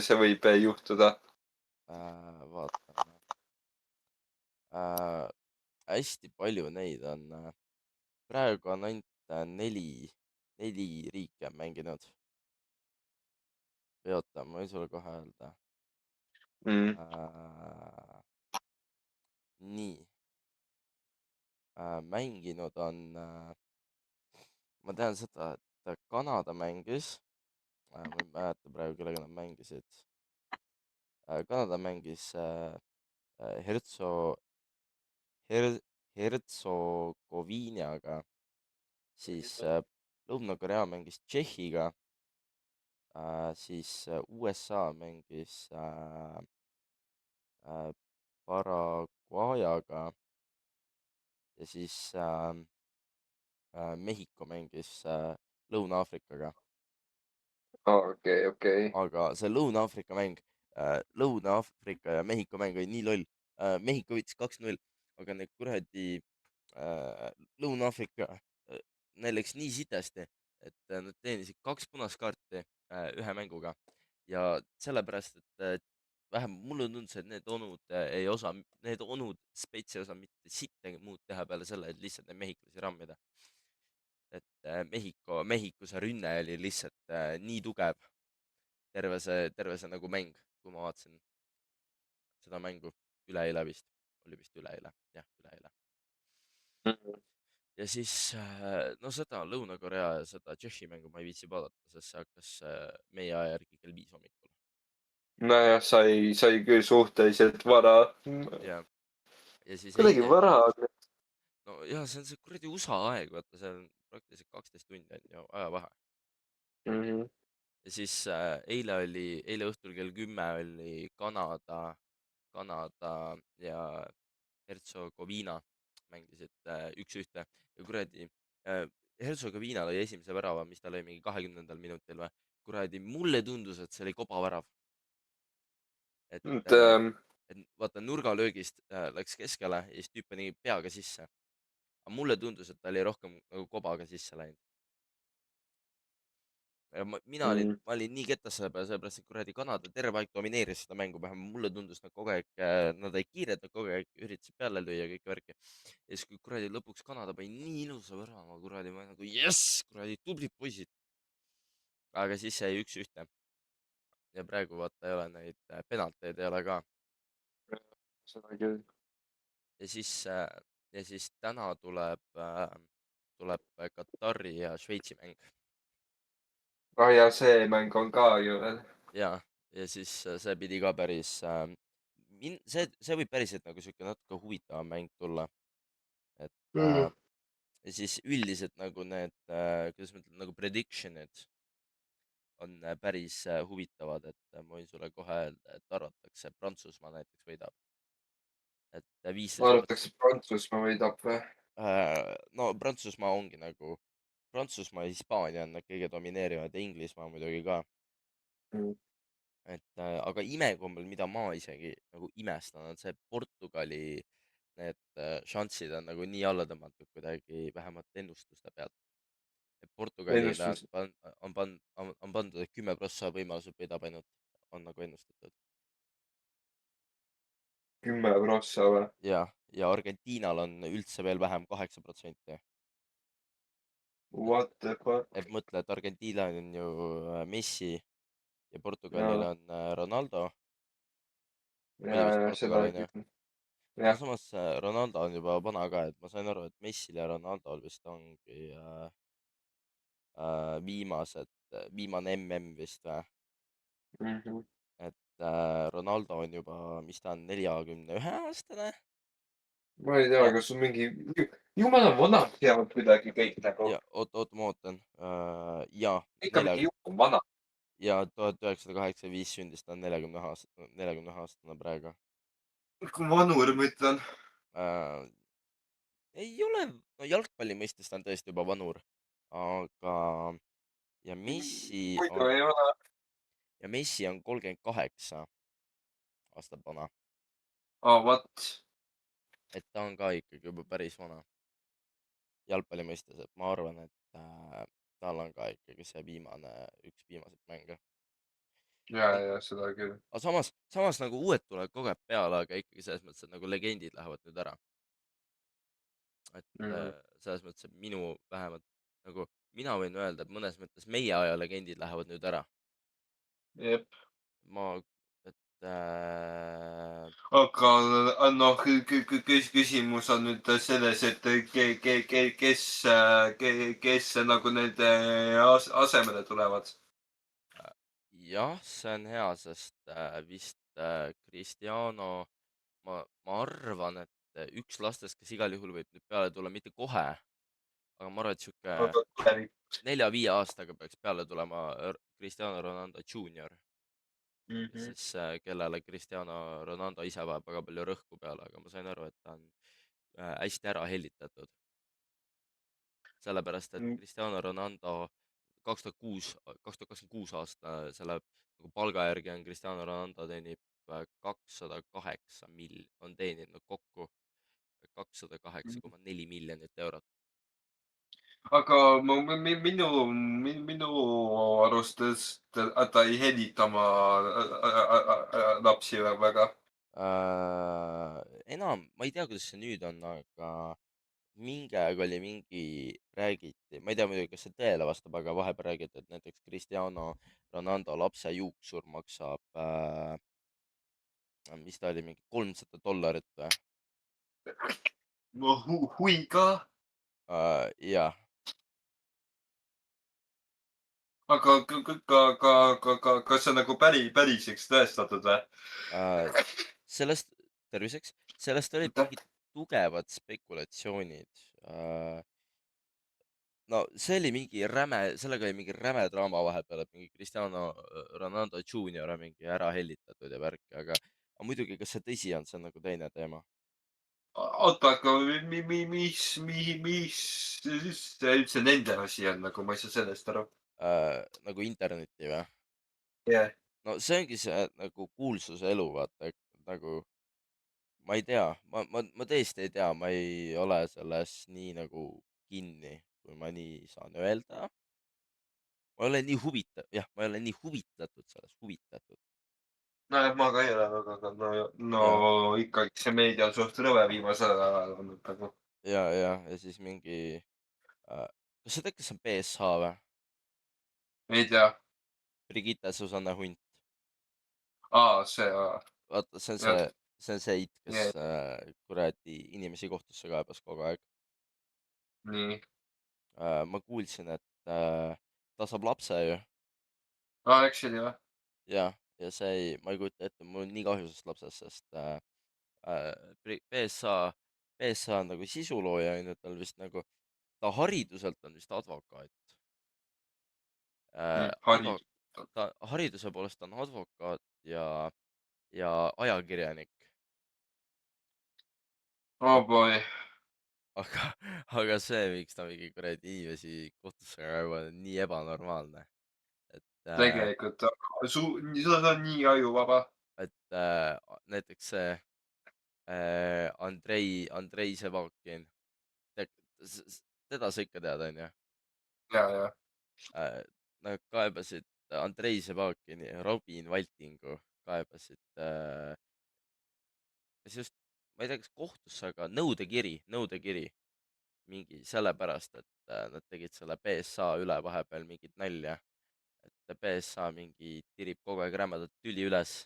see võib juhtuda. vaatan hästi palju neid on praegu on ainult neli riiki on mänginud. või oota, ma võin sulle kohe öelda. Mm. äh, nii mänginud on ma tean seda, et Kanada mängis, ma ei mäleta praegu, kellega nad mängisid. Kanada mängis Hertso- Her- Hertsogoviiniaga, siis Lõuna-Korea mängis Tšehhiga, siis USA mängis Paraguayaga ja siis Mehhiko mängis Lõuna-Aafrikaga. Okei. aga see Lõuna-Aafrika mäng, Lõuna-Aafrika ja Mehhiko mäng oli nii loll. Mehhiko võitis 2-0, aga need kuradi Lõuna-Aafrika, neil läks nii sitasti, et nad teenisid 2 punast kaarti ühe mänguga ja sellepärast, et vähemalt mulle tundus, et need onud spets ei osa mitte sittagi muud teha peale selle, et lihtsalt neid mehhiklasi rammida. et Mehhiko see rünne oli lihtsalt nii tugev terve see nagu mäng, kui ma vaatasin seda mängu üleeile vist, oli vist üleeile, jah, üleeile. ja siis no seda Lõuna-Korea ja seda Tšehhi mängu ma ei viitsi vaadata, sest see hakkas meie aja järgi kell 5 hommikul. Nojah, sai küll suhteliselt vara. ja, ja siis kuidagi eile, vara. no ja see on see kuradi USA aeg, vaata, see on praktiliselt 12 tundi on ju ajavahe. Mhm. ja siis eile õhtul kell 10 oli Kanada ja Hertsegoviina mängisid 1-1 ja kuradi Hertsegoviina lõi esimese värava, mis ta lõi mingi 20. minutil või. kuradi, mulle tundus, et see oli kobavärav. et Et, äh, et vaata nurgalöögist läks keskele ja siis tüüp pani peaga sisse. aga mulle tundus, et ta oli rohkem nagu kobaga sisse läinud. ja ma olin nii kettas selle peale, sellepärast et kuradi Kanada terve aeg domineeris seda mängu, vähemalt mulle tundus, nad kogu aeg, nad olid kiired, nad kogu aeg üritasid peale lüüa kõike värki. Ja siis, kui kuradi lõpuks Kanada pani nii ilusa värava, kuradi, ma nagu jess, kuradi tublid poisid. Aga siis jäi 1-1 ja praegu vaata ei ole neid penalteid ei ole ka. seda küll. ja siis, ja siis täna tuleb Katari ja Šveitsi mäng. ah ja see mäng on ka ju veel ja, ja siis see pidi ka päris see võib päriselt nagu siuke natuke huvitavam mäng tulla, et mm.. ja siis üldiselt nagu need kuidas ma ütlen, nagu prediction'id on päris huvitavad, et ma võin sulle kohe öelda, et arvatakse, Prantsusmaa näiteks võidab, et 15%. arvatakse, Prantsusmaa võidab või? No Prantsusmaa ongi nagu, Prantsusmaa ja Hispaania on need kõige domineerivad ja Inglismaa muidugi ka. Mm. Et aga imekombel, mida ma isegi nagu imestan, on see, et Portugali need šanssid on nagu nii alla tõmmatud kuidagi, vähemalt ennustuste pealt. Et Portugalile ennustus on pandud, et 10% võimalused võidab ainult, on nagu ennustatud. 10% või? Ja Argentiinal on üldse veel vähem, 8%. What the Et fuck? mõtle, et Argentiinal on ju Messi ja Portugalil ja, on Ronaldo, muidu vist ja Portugal seda on ju. küll. no jah, samas Ronaldo on juba vana ka, et ma sain aru, et Messil ja Ronaldol vist ongi viimane mm vist või, mm-hmm. et Ronaldo on juba, mis ta on, 41-aastane. ma ei tea, ja, kas on mingi jumala vanad jäävad kuidagi kõik nagu. oot ma ootan, ja ikka mingi jumala vana. ja 1985 sündis, ta on 41-aastane praegu. kui vanur ma ütlen. äh, ei ole, no jalgpalli mõistes ta on tõesti juba vanur, aga ja Messi muidu on ei ole. ja Messi on 38 aastat vana, aa, vot. et ta on ka ikkagi juba päris vana jalgpalli mõistes, et ma arvan, et tal on ka ikkagi see üks viimaseid mänge. ja seda küll. Aga samas nagu uued tulevad kogu aeg peale, aga ikkagi selles mõttes, et nagu legendid lähevad nüüd ära. Et mm.. selles mõttes, et minu vähemalt nagu mina võin öelda, et mõnes mõttes meie aja legendid lähevad nüüd ära. jep. ma, et aga noh, küsimus on nüüd selles, et kes nagu nende asemele tulevad. jah, see on hea, sest vist Cristiano, ma arvan, et üks lastest, kes igal juhul võib nüüd peale tulla, mitte kohe, aga ma arvan, et sihuke aga tulevik. 4-5 aastaga peaks peale tulema Cristiano Ronaldo Junior, Mhm. siis kellele Cristiano Ronaldo ise vajab väga palju rõhku peale, aga ma sain aru, et ta on hästi ära hellitatud, sellepärast et Mm. Cristiano Ronaldo 2026 aasta selle nagu palga järgi on Cristiano Ronaldo teenib on teeninud kokku 208,4 miljonit eurot. aga minu arust ta ei helita oma lapsi väga. Enam, ma ei tea, kuidas see nüüd on, aga mingi aeg oli räägiti, ma ei tea muidugi, kas see tõele vastab, aga vahepeal räägiti, et näiteks Cristiano Ronaldo lapse juuksur maksab mis ta oli, mingi $300 või? hui ka. Jah, aga kas see on nagu päriseks tõestatud või? äh, sellest, terviseks, sellest olid aitäh. mingid tugevad spekulatsioonid. No see oli mingi räme, sellega oli mingi räme draama vahepeal, et mingi Cristiano Ronaldo Junior on mingi ära hellitatud ja värki, aga muidugi, kas see tõsi on, see on nagu teine teema. oota, aga mis see üldse nende asi on, nagu ma ei saa sellest aru. Nagu internetti või? jah. No see ongi see nagu kuulsuse elu, vaata, nagu ma ei tea, ma tõesti ei tea, ma ei ole selles nii nagu kinni, kui ma nii saan öelda. ma ei ole nii ma ei ole nii huvitatud sellest, huvitatud. nojah, ma ka ei ole väga, aga no ja, ikkagi see meedia on suht rõve viimasel ajal olnud nagu. ja siis mingi kas sa tead, kes on BSH või? Ei tea. Brigitte Susanne Hunt. See, Vaata, jah, see on see it, kes nii, kuradi inimesi kohtusse kaebas kogu aeg. nii. Ma kuulsin, et ta saab lapse ju. Eks see oli või? Ja see ei, ma ei kujuta ette, mul on nii kahju sellest lapsest, sest BSA on nagu sisulooja, on ju, tal vist nagu, ta hariduselt on vist advokaat. Advo-, Haridus. ta hariduse poolest on advokaat ja ajakirjanik. Oh aga, boy. aga, aga see, miks ta mingi kuradi inimesi kohtusse kaebab, on nii ebanormaalne. et äh, Tegelikult sa oled nii ajuvaba. näiteks see Andrei Sevakin, teda sa ikka tead, onju. Ja. Nad kaebasid Andrei Sevakini ja Robin Valtingu kaebasid kas just, ma ei tea, kas kohtusse, aga nõudekiri mingi sellepärast, et nad tegid selle BSA üle vahepeal mingit nalja, et BSA mingi tirib kogu aeg rämedat tüli üles,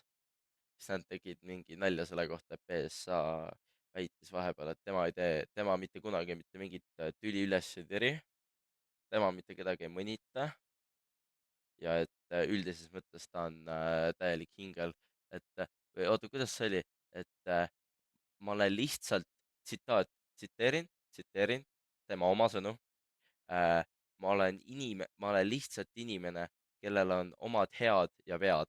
siis nad tegid mingi nalja selle kohta, et BSA väitis vahepeal, et tema mitte kunagi mitte mingit tüli üles ei tiri, tema mitte kedagi ei mõnita ja et üldises mõttes ta on täielik hingel. Või oota, kuidas see oli, et ma olen lihtsalt, tsiteerin tema oma sõnu, äh, ma olen lihtsalt inimene, kellel on omad head ja vead,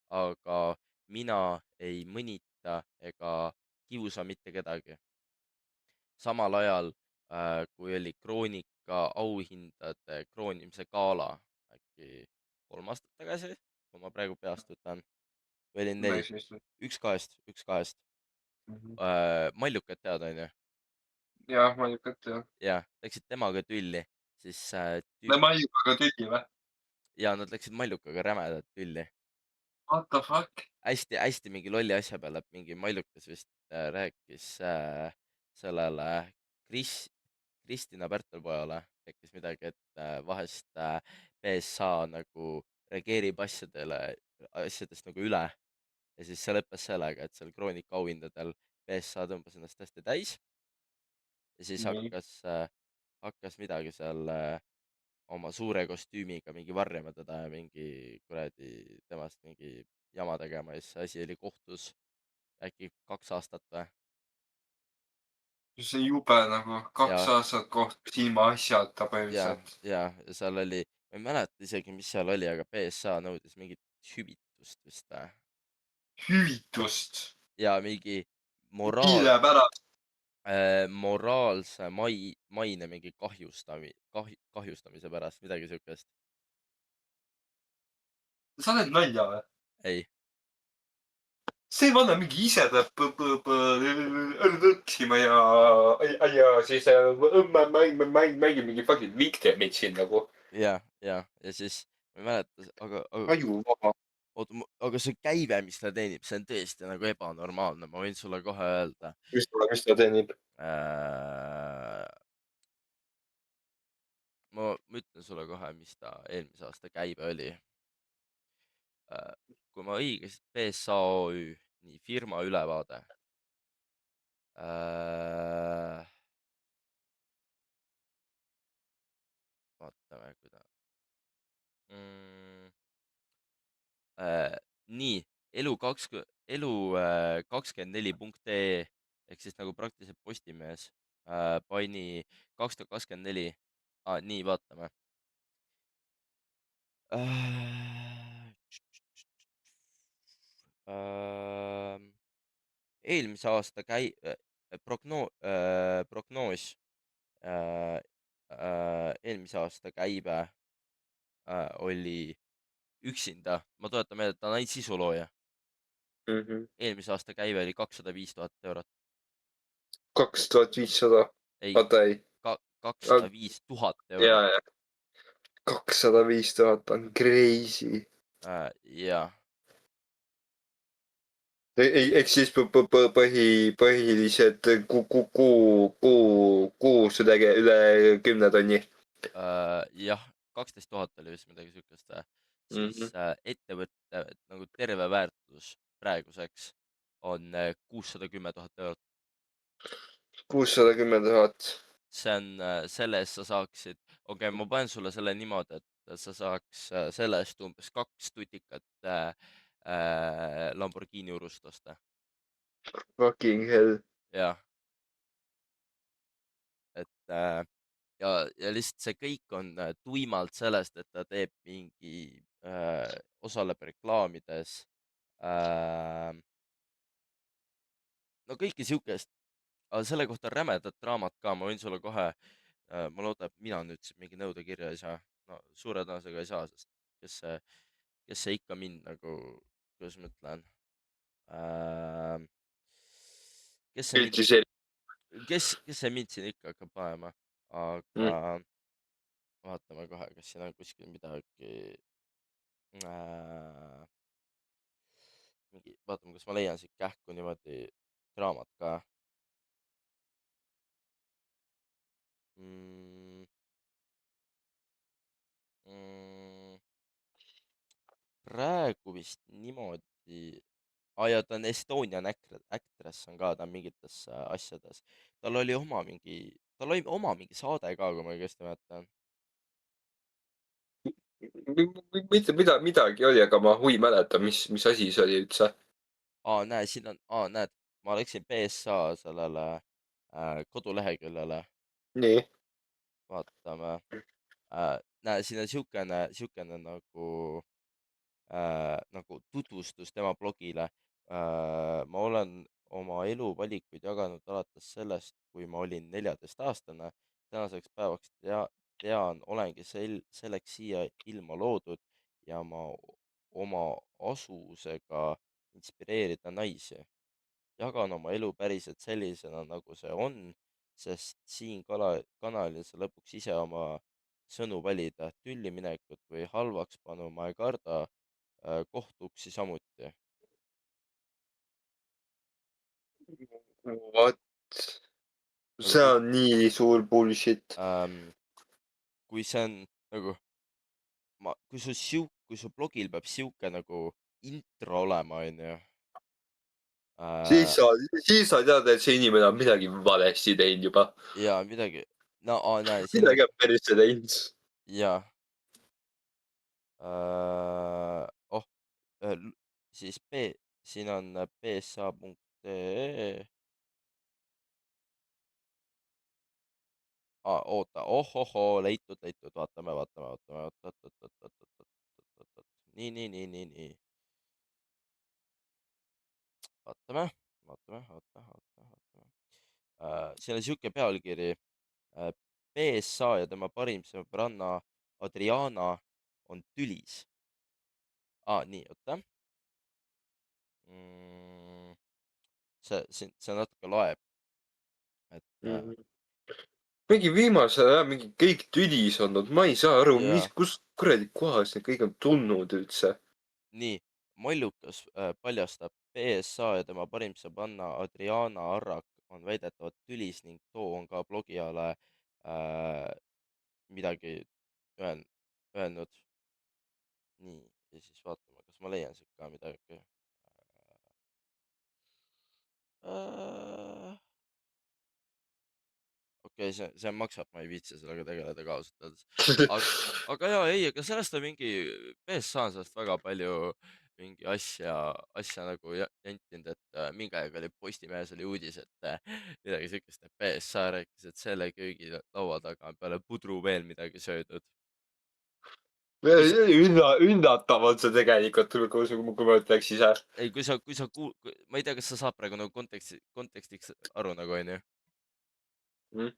aga mina ei mõnita ega kiusa mitte kedagi. Samal ajal, kui oli Kroonika auhindade kroonimise gala, äkki 3 aastat tagasi, kui ma praegu peast võtan, või oli 4, Päris hästi. üks kahest. Mhm. Mallukat tead, onju? Jah, ma ei kujuta jah. Jah, läksid temaga tülli, siis No ma ei juba ka tüli või? ja nad läksid Mallukaga rämedat tülli. What the fuck? Hästi mingi lolli asja peale, et mingi Mallukas vist rääkis sellele Kristina Pärtel-pojale, rääkis midagi, et vahest BSA nagu reageerib asjadest nagu üle ja siis see lõppes sellega, et seal Kroonika auhindadel BSA tõmbas ennast hästi täis ja siis Nii. hakkas midagi seal oma suure kostüümiga mingi varjama teda ja mingi kuradi temast mingi jama tegema ja siis see asi oli kohtus äkki 2 aastat või? See on jube nagu, 2 ja, aastat kohtus ilma asjata ja, põhimõtteliselt. ja seal oli, ma ei mäleta isegi, mis seal oli, aga BSA nõudis mingit hüvitust vist või? Hüvitust. Ja mingi moraal, Mille pärast? moraalse maine mingi kahjustamise pärast, midagi siukest. Sa teed nalja või? ei, See vana mingi ise peab lõksima ja siis mängib mingi fucking victim'it siin nagu. ja siis ma ei mäleta, aga Ajuvaba. oota, aga see käive, mis ta teenib, see on tõesti nagu ebanormaalne, ma võin sulle kohe öelda. Mis ta teenib? äh, ma ütlen sulle kohe, mis ta eelmise aasta käive oli. Kui ma õigesti, PSA OÜ, nii firma ülevaade. Vaatame, mm, nii, elu24.ee ehk siis nagu praktiliselt Postimees pani 2024, nii, vaatame. Äh, eelmise aasta prognoos, eelmise aasta käibe oli üksinda, ma tuletan meelde, et ta on ainult sisulooja. Eelmise aasta käive oli 205 000 eurot. 2500. Ei, Oota, ei. 205 000 ja, eurot. 205 000 on crazy. Jah. Eks siis põhilised kuus üle 10 tonni. Jah, 12 000 oli vist midagi siukest. Siis Mhm. ettevõtte nagu terve väärtus praeguseks on 610 000 eurot. 610 000. See on, selle eest sa saaksid, okei, ma panen sulle selle niimoodi, et sa saaks selle eest umbes 2 tutikat Lamborghini urust osta. Fucking hell. jah, et ja lihtsalt see kõik on tuimalt sellest, et ta teeb mingi osaleb reklaamides äh,. no kõike siukest, aga selle kohta on rämedat draamat ka, ma võin sulle kohe ma loodan, et mina nüüd siin mingi nõudekirja ei saa. No suure tõenäosusega ei saa, sest kes see ikka mind nagu, kuidas ma ütlen äh,, kes see mind ikka, Kritiseeri- kes see mind siin ikka hakkab panema, mm. aga vaatame kohe, kas siin on kuskil midagi äh, mingi, vaatame, kas ma leian siit kähku niimoodi draamat ka mm,. Mm, praegu vist niimoodi. Ja ta on Estonian Actress on ka, ta on mingites asjades. Tal oli oma mingi saade ka, kui ma õigesti mäletan. mitte midagi oli, aga ma hui mäletan, mis asi see oli üldse. Näe, siin on, näed, ma läksin BSA sellele koduleheküljele, Nii. vaatame näe, siin on siukene nagu tutvustus tema blogile. Ma olen oma eluvalikuid jaganud alates sellest, kui ma olin 14-aastane. Tänaseks päevaks olengi selleks siia ilma loodud ja ma oma asusega inspireerida naisi. Jagan oma elu päriselt sellisena, nagu see on, sest siin kanalil sa lõpuks ise oma sõnu valida. Tülli minekut või halvakspanu ma ei karda, kohtuuksi samuti. What? nagu See kui on nii suur bullshit. ähm, kui see on nagu kui su blogil peab sihuke nagu intro olema, onju. siis äh, sa, siis sa tead, et see inimene on midagi valesti teinud juba. ja midagi, no näe, siin on, midagi on persse teinud. ja oh siis siin on psa.ee. Oota, ohohoo, leitud, vaatame, oot. Nii. Vaatame. Siin on sihuke pealkiri. BSA ja tema parim sõbranna Adriana on tülis. Nii, oota. Mm, see natuke loeb, et mingi viimasel ajal mingi kõik tülis olnud, ma ei saa aru, ja kust kuradi kohast need kõik on tulnud üldse. nii, Mollukas paljastab, BSA ja tema parim sõbranna Adriana Arrak on väidetavalt tülis ning too on ka blogijale äh, midagi öelnud. Nii, ja siis vaatame, kas ma leian siit ka midagi. Okei, see maksab, ma ei viitsi sellega tegeleda ka ausalt öeldes. aga jaa, ei, aga sellest on mingi, BSA on sellest väga palju mingi asja nagu jantinud, et mingi aeg oli Postimehes oli uudis, et midagi siukest, et BSA rääkis, et selle köögilaua taga on peale pudru veel midagi söödud. kui sa, üllatav on see tegelikult, kui ma ütleks ise. ei, kui sa ma ei tea, kas sa saad praegu nagu kontekstiks aru nagu onju. Mm.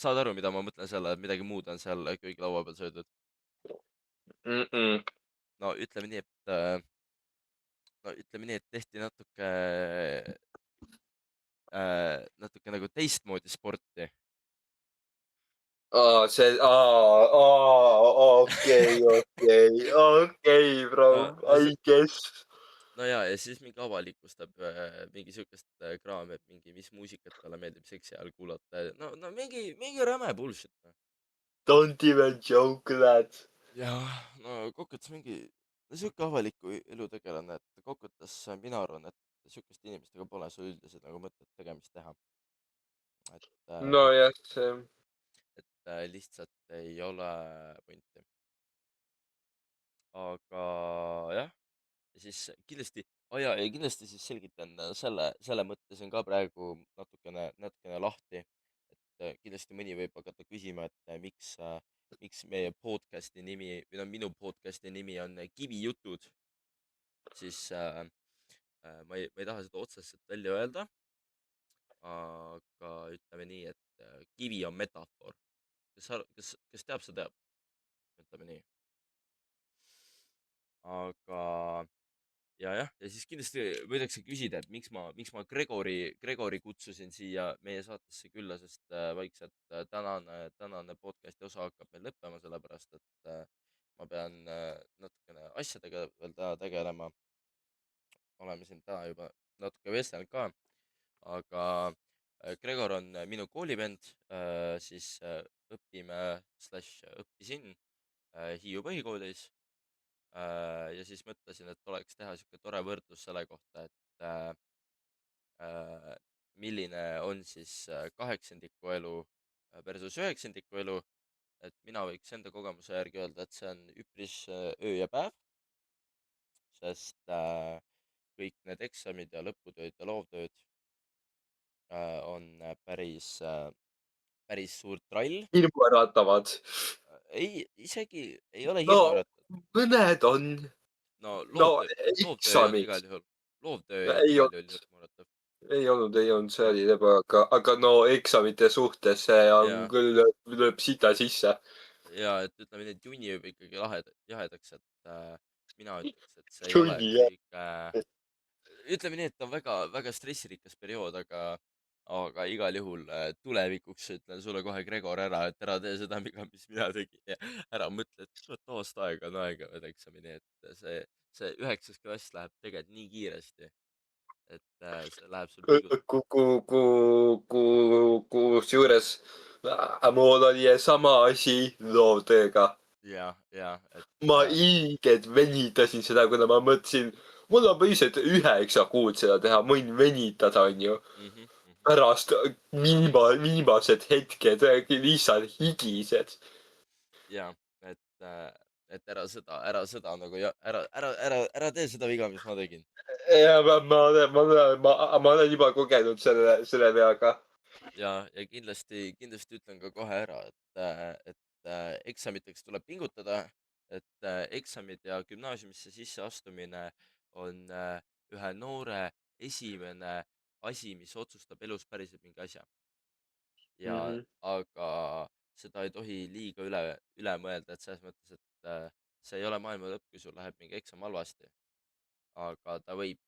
Saad aru, mida ma mõtlen selle, et midagi muud on seal köögilaua peal söödud? Mm-mm. No ütleme nii, et tehti natuke nagu teistmoodi sporti. Okei, no bro, no see I guess. no jaa, ja siis mingi avalikustab mingi siukest kraami, et mingi, mis muusikat talle meeldib seksi ajal kuulata. No mingi räme bullshit, noh. Don't even joke that. jah, no kokkuvõttes mingi, no siuke avaliku elu tegelane, et kokkuvõttes mina arvan, et siukeste inimestega pole sul üldiselt nagu mõtet tegemist teha. et Nojah, see. lihtsalt ei ole pointi. aga jah, ja siis kindlasti, ja kindlasti siis selgitan selle mõtte siin ka praegu natukene lahti, et kindlasti mõni võib hakata küsima, et miks meie podcast'i nimi või no minu podcast'i nimi on Kivijutud, siis ma ei taha seda otseselt välja öelda, aga ütleme nii, et kivi on metafoor. Kes teab, see teab, ütleme nii. aga ja siis kindlasti võidakse küsida, et miks ma Gregori kutsusin siia meie saatesse külla, sest vaikselt tänane podcast'i osa hakkab meil lõppema, sellepärast et ma pean natukene asjadega veel täna tegelema. oleme siin täna juba natuke vestelnud ka, aga Gregor on minu koolivend, siis õpime slaš õppisin Hiiu põhikoolis. ja siis mõtlesin, et oleks teha sihuke tore võrdlus selle kohta, et äh, milline on siis kaheksandiku elu versus üheksandiku elu. et mina võiks enda kogemuse järgi öelda, et see on üpris öö ja päev, sest kõik need eksamid ja lõputööd ja loovtööd on päris suur trall. Hirmuäratavad. ei, isegi ei ole No hirmuäratav. mõned on. no No loovtöö ei olnud eksamid. igal juhul, loovtöö ei olnud Ei igal juhul olnud, hirmuäratav. ei olnud, see oli juba, aga no eksamite suhtes see on ja küll, lööb sita sisse. ja et ütleme nii, et junni võib ikkagi jahedaks, et mina ütleks, et see ei ole Junni jah. kõige, ütleme nii, et ta on väga stressirikas periood, aga igal juhul tulevikuks ütlen sulle kohe, Gregor, et ära tee seda, mis mina tegin, ja ära mõtle, et kurat, aasta aega on aega veel eksamini, et see 9. klass läheb tegelikult nii kiiresti, et see läheb sul pilgud. Kusjuures mul oli sama asi loovtööga. ja et Ma ilgelt venitasin seda, kuna ma mõtlesin, mul on põhiliselt 9 kuud seda teha, ma võin venitada, onju. mhm, mhm. Pärast viimased hetked lihtsalt higised. ja et ära seda nagu ja ära tee seda viga, mis ma tegin. ja ma olen juba kogenud selle veaga. ja kindlasti ütlen ka kohe ära, et eksamiteks tuleb pingutada, et eksamid ja gümnaasiumisse sisseastumine on ühe noore esimene asi, mis otsustab elus päriselt mingi asja. ja Mhm. aga seda ei tohi liiga üle mõelda, et selles mõttes, et see ei ole maailma lõpp, kui sul läheb mingi eksam halvasti, aga ta võib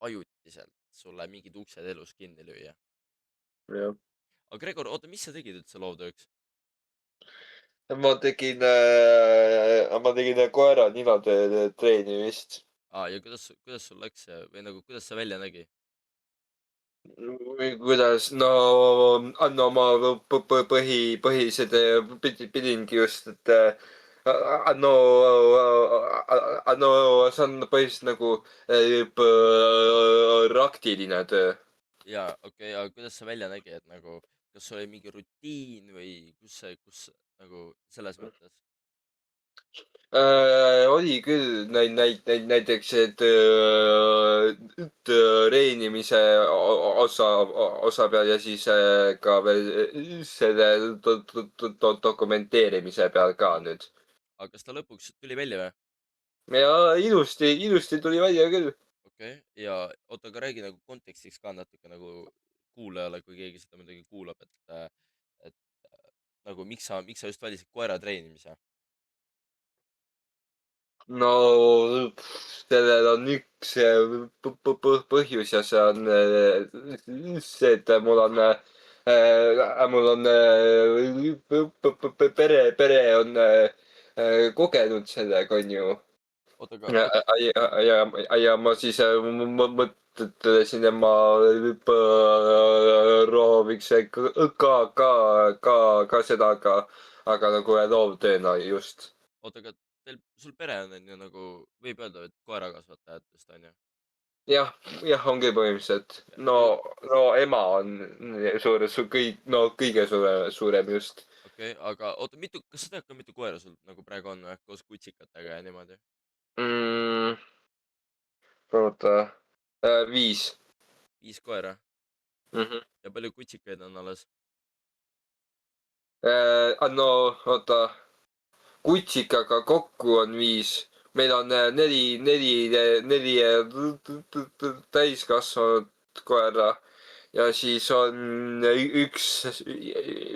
ajutiselt sulle mingid uksed elus kinni lüüa. Jah. aga Gregor, oota, mis sa tegid üldse loovtööks? ma tegin koera ninade treenimist. ja kuidas sul läks või nagu, kuidas see välja nägi? Kuidas, no, no ma põhilised pidingi just, et no, no see on põhiliselt nagu praktiline töö. okei, aga kuidas see välja nägi, et nagu, kas sul oli mingi rutiin või kus nagu selles mõttes? Oli küll näiteks, et treenimise osa peal ja siis ka veel selle dokumenteerimise peal ka Mm. nüüd. aga kas ta lõpuks tuli välja või? ja ilusti tuli välja küll. okei, ja oota, aga räägi nagu kontekstiks ka natuke nagu kuulajale, kui keegi seda muidugi kuulab, et nagu miks sa just valisid koera treenimise? No sellel on üks põhjus ja see on see, et mul on mul on pere on kogenud sellega, onju. oota, aga ja, oota, ja ma siis mõtlesin, et ma prooviks ka seda, aga nagu loovtööna just. oota, aga sul pere on ju nagu, võib öelda, et koerakasvatajatest on ju? jah, jah, ongi põhimõtteliselt. No, Kui, no ema on kõige suurem just. okei, aga oota, kas sa tead ka, mitu koera sul nagu praegu on või, koos kutsikatega ja niimoodi? mm,. oota, 5 5 koera? mm. -hmm. Ja palju kutsikaid on alles? No oota, kutsikaga kokku on 5. meil on neli täiskasvanud koera ja siis on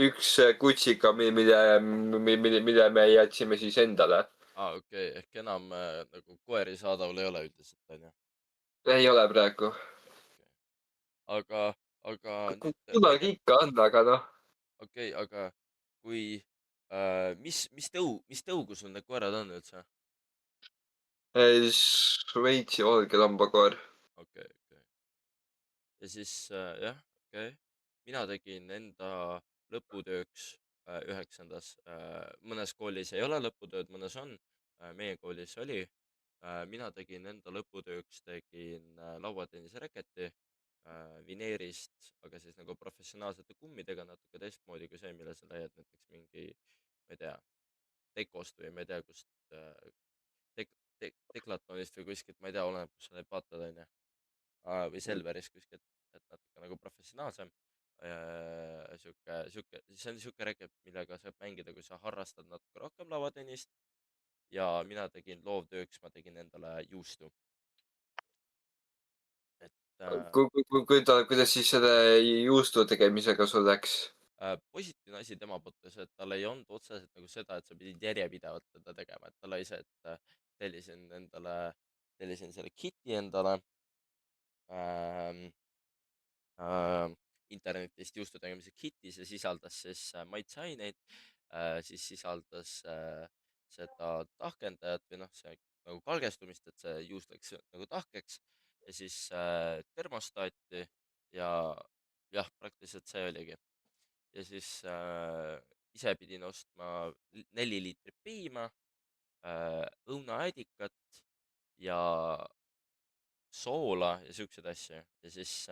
üks kutsika, mille me jätsime siis endale. Okei, ehk enam nagu koeri saadaval ei ole üldiselt, on ju? ei ole praegu. Okei. aga, aga nüüd ma ei kunagi tea, ikka on, aga noh. okei, aga kui mis tõugu sul need koerad on üldse? Šveitsi valgelambakoer. Okei, okei. Ja siis jah, okei. Mina tegin enda lõputööks üheksandas, mõnes koolis ei ole lõputööd, mõnes on, meie koolis oli. Mina tegin enda lõputööks, tegin lauatennise reketi vineerist, aga siis nagu professionaalsete kummidega natuke teistmoodi kui see, mille sa leiad näiteks mingi, ma ei tea, Dekost või ma ei tea kust, Deklatonist või kuskilt, ma ei tea, oleneb, kus sa neid vaatad, onju. Või Selveris kuskilt, et natuke nagu professionaalsem. See on sihuke reket, millega saab mängida, kui sa harrastad natuke rohkem lauatennist. Ja mina tegin loovtööks, ma tegin endale juustu. Et Kuidas siis selle juustu tegemisega sul läks? positiivne asi tema poolt, et tal ei olnud otseselt nagu seda, et sa pidid järjepidevalt teda tegema, et ta lõi see, et tellisin selle kit'i endale ähm, internetist juustu tegemise kit'i, see sisaldas siis maitseaineid, siis sisaldas seda tahkendajat või noh, see nagu kalgestumist, et see juust läks nagu tahkeks ja siis termostaati ja jah, praktiliselt see oligi. Ja siis ise pidin ostma 4 liitrit piima, õunaäädikat ja soola ja siukseid asju ja siis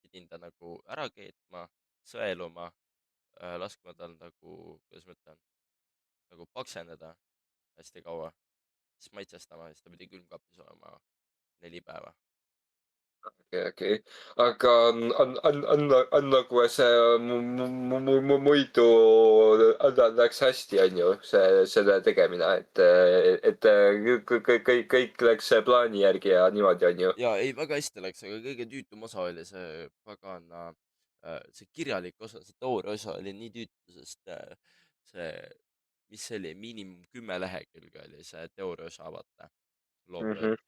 pidin ta nagu ära keetma, sõeluma, laskma tal nagu, kuidas ma ütlen, nagu pakseneda hästi kaua, siis maitsestama ja siis ta pidi külmkapis olema 4 päeva. Okei. aga on nagu see muidu läks hästi, on ju, selle tegemine, et kõik läks plaani järgi ja niimoodi, on ju. Ja ei, väga hästi läks, aga kõige tüütum osa oli see pagana, see kirjalik osa, see teooria osa oli nii tüütu, sest see, mis see oli, miinimum 10 lehekülge oli see teooria osa, vaata, loovtööd. Mhm.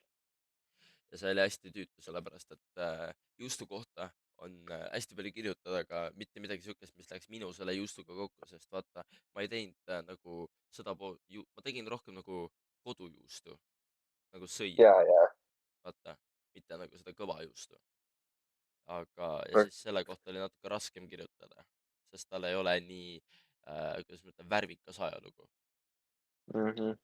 Ja see oli hästi tüütu, sellepärast et juustu kohta on hästi palju kirjutada, aga mitte midagi siukest, mis läheks minu selle juustuga kokku, sest vaata, ma ei teinud nagu ma tegin rohkem nagu kodujuustu, nagu sõia, ja. vaata, mitte nagu seda kõva juustu. Ja siis selle kohta oli natuke raskem kirjutada, sest tal ei ole nii, kuidas ma ütlen, värvikas ajalugu. Mhm.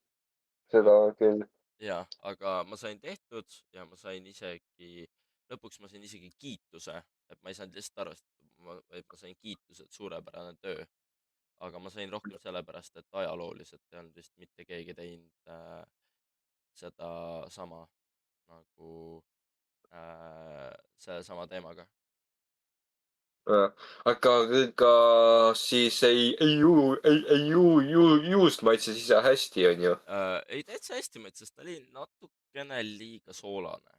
Seda küll. Jah, aga ma sain tehtud ja ma sain isegi, lõpuks ma sain isegi kiituse, et ma ei saanud lihtsalt aru, et ma sain kiituse, et suurepärane töö. Aga ma sain rohkem sellepärast, et ajalooliselt ei olnud vist mitte keegi teinud sedasama nagu sellesama teemaga. aga siis juust maitses ise hästi, on ju Ei, täitsa hästi maitses, ta oli natukene liiga soolane,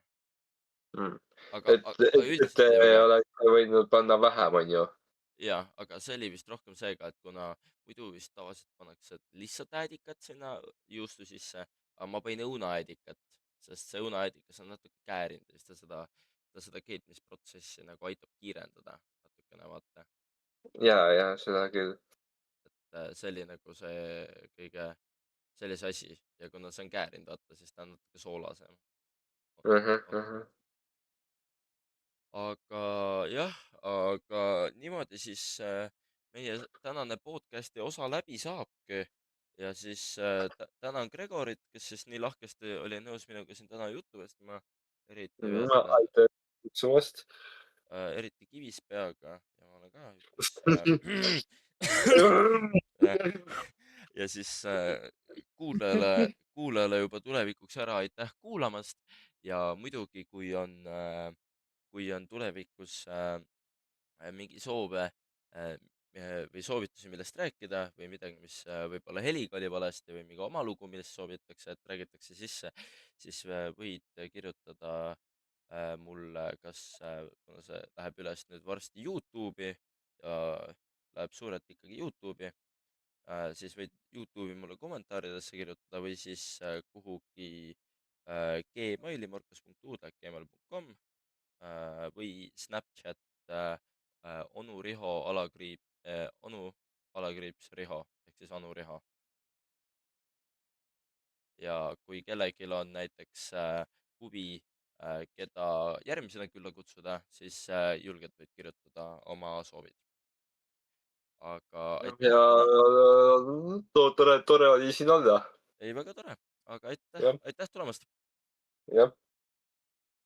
mm.. aga et üldiselt oli väga hea. oleks võinud panna vähem, on ju. Jah, aga see oli vist rohkem seega, et kuna muidu vist tavaliselt pannakse lihtsalt äädikat sinna juustu sisse, aga ma panin õunaäädikat, sest see õunaäädikas on natuke käärinud ja siis ta seda keetmisprotsessi nagu aitab kiirendada natukene, vaata. ja seda küll. See oli nagu sellise asi ja kuna see on käärinud, vaata, siis ta on natuke soolasem olnud. Mhm. Aga jah, aga niimoodi siis meie tänane podcast'i osa läbi saabki. Ja siis tänan Gregorit, kes siis nii lahkesti oli nõus minuga siin täna juttu vestlema, eriti ühe selle Aitäh kutsumast. eriti Kivispeaga ja ma olen ka üpris ja siis kuulajale juba tulevikuks ära aitäh kuulamast ja muidugi, kui on tulevikus mingi soove või soovitusi, millest rääkida või midagi, mis võib-olla heliga oli valesti või mingi oma lugu, millest soovitakse, et räägitakse sisse, siis võid kirjutada mulle, kuna see läheb üles nüüd varsti Youtube'i ja läheb suurelt ikkagi Youtube'i, siis võid Youtube'i mulle kommentaaridesse kirjutada või siis kuhugi Gmaili morkas.uud@gmail.com või Snapchat onu_Riho ehk siis Anu Riho. Ja kui kellelgi on näiteks huvi, keda järgmisena külla kutsuda, siis julgelt võid kirjutada oma soovid. Aga aitäh ja tulemast! tore oli siin olla. Ei, väga tore, aga aitäh, Jah, aitäh tulemast! jah.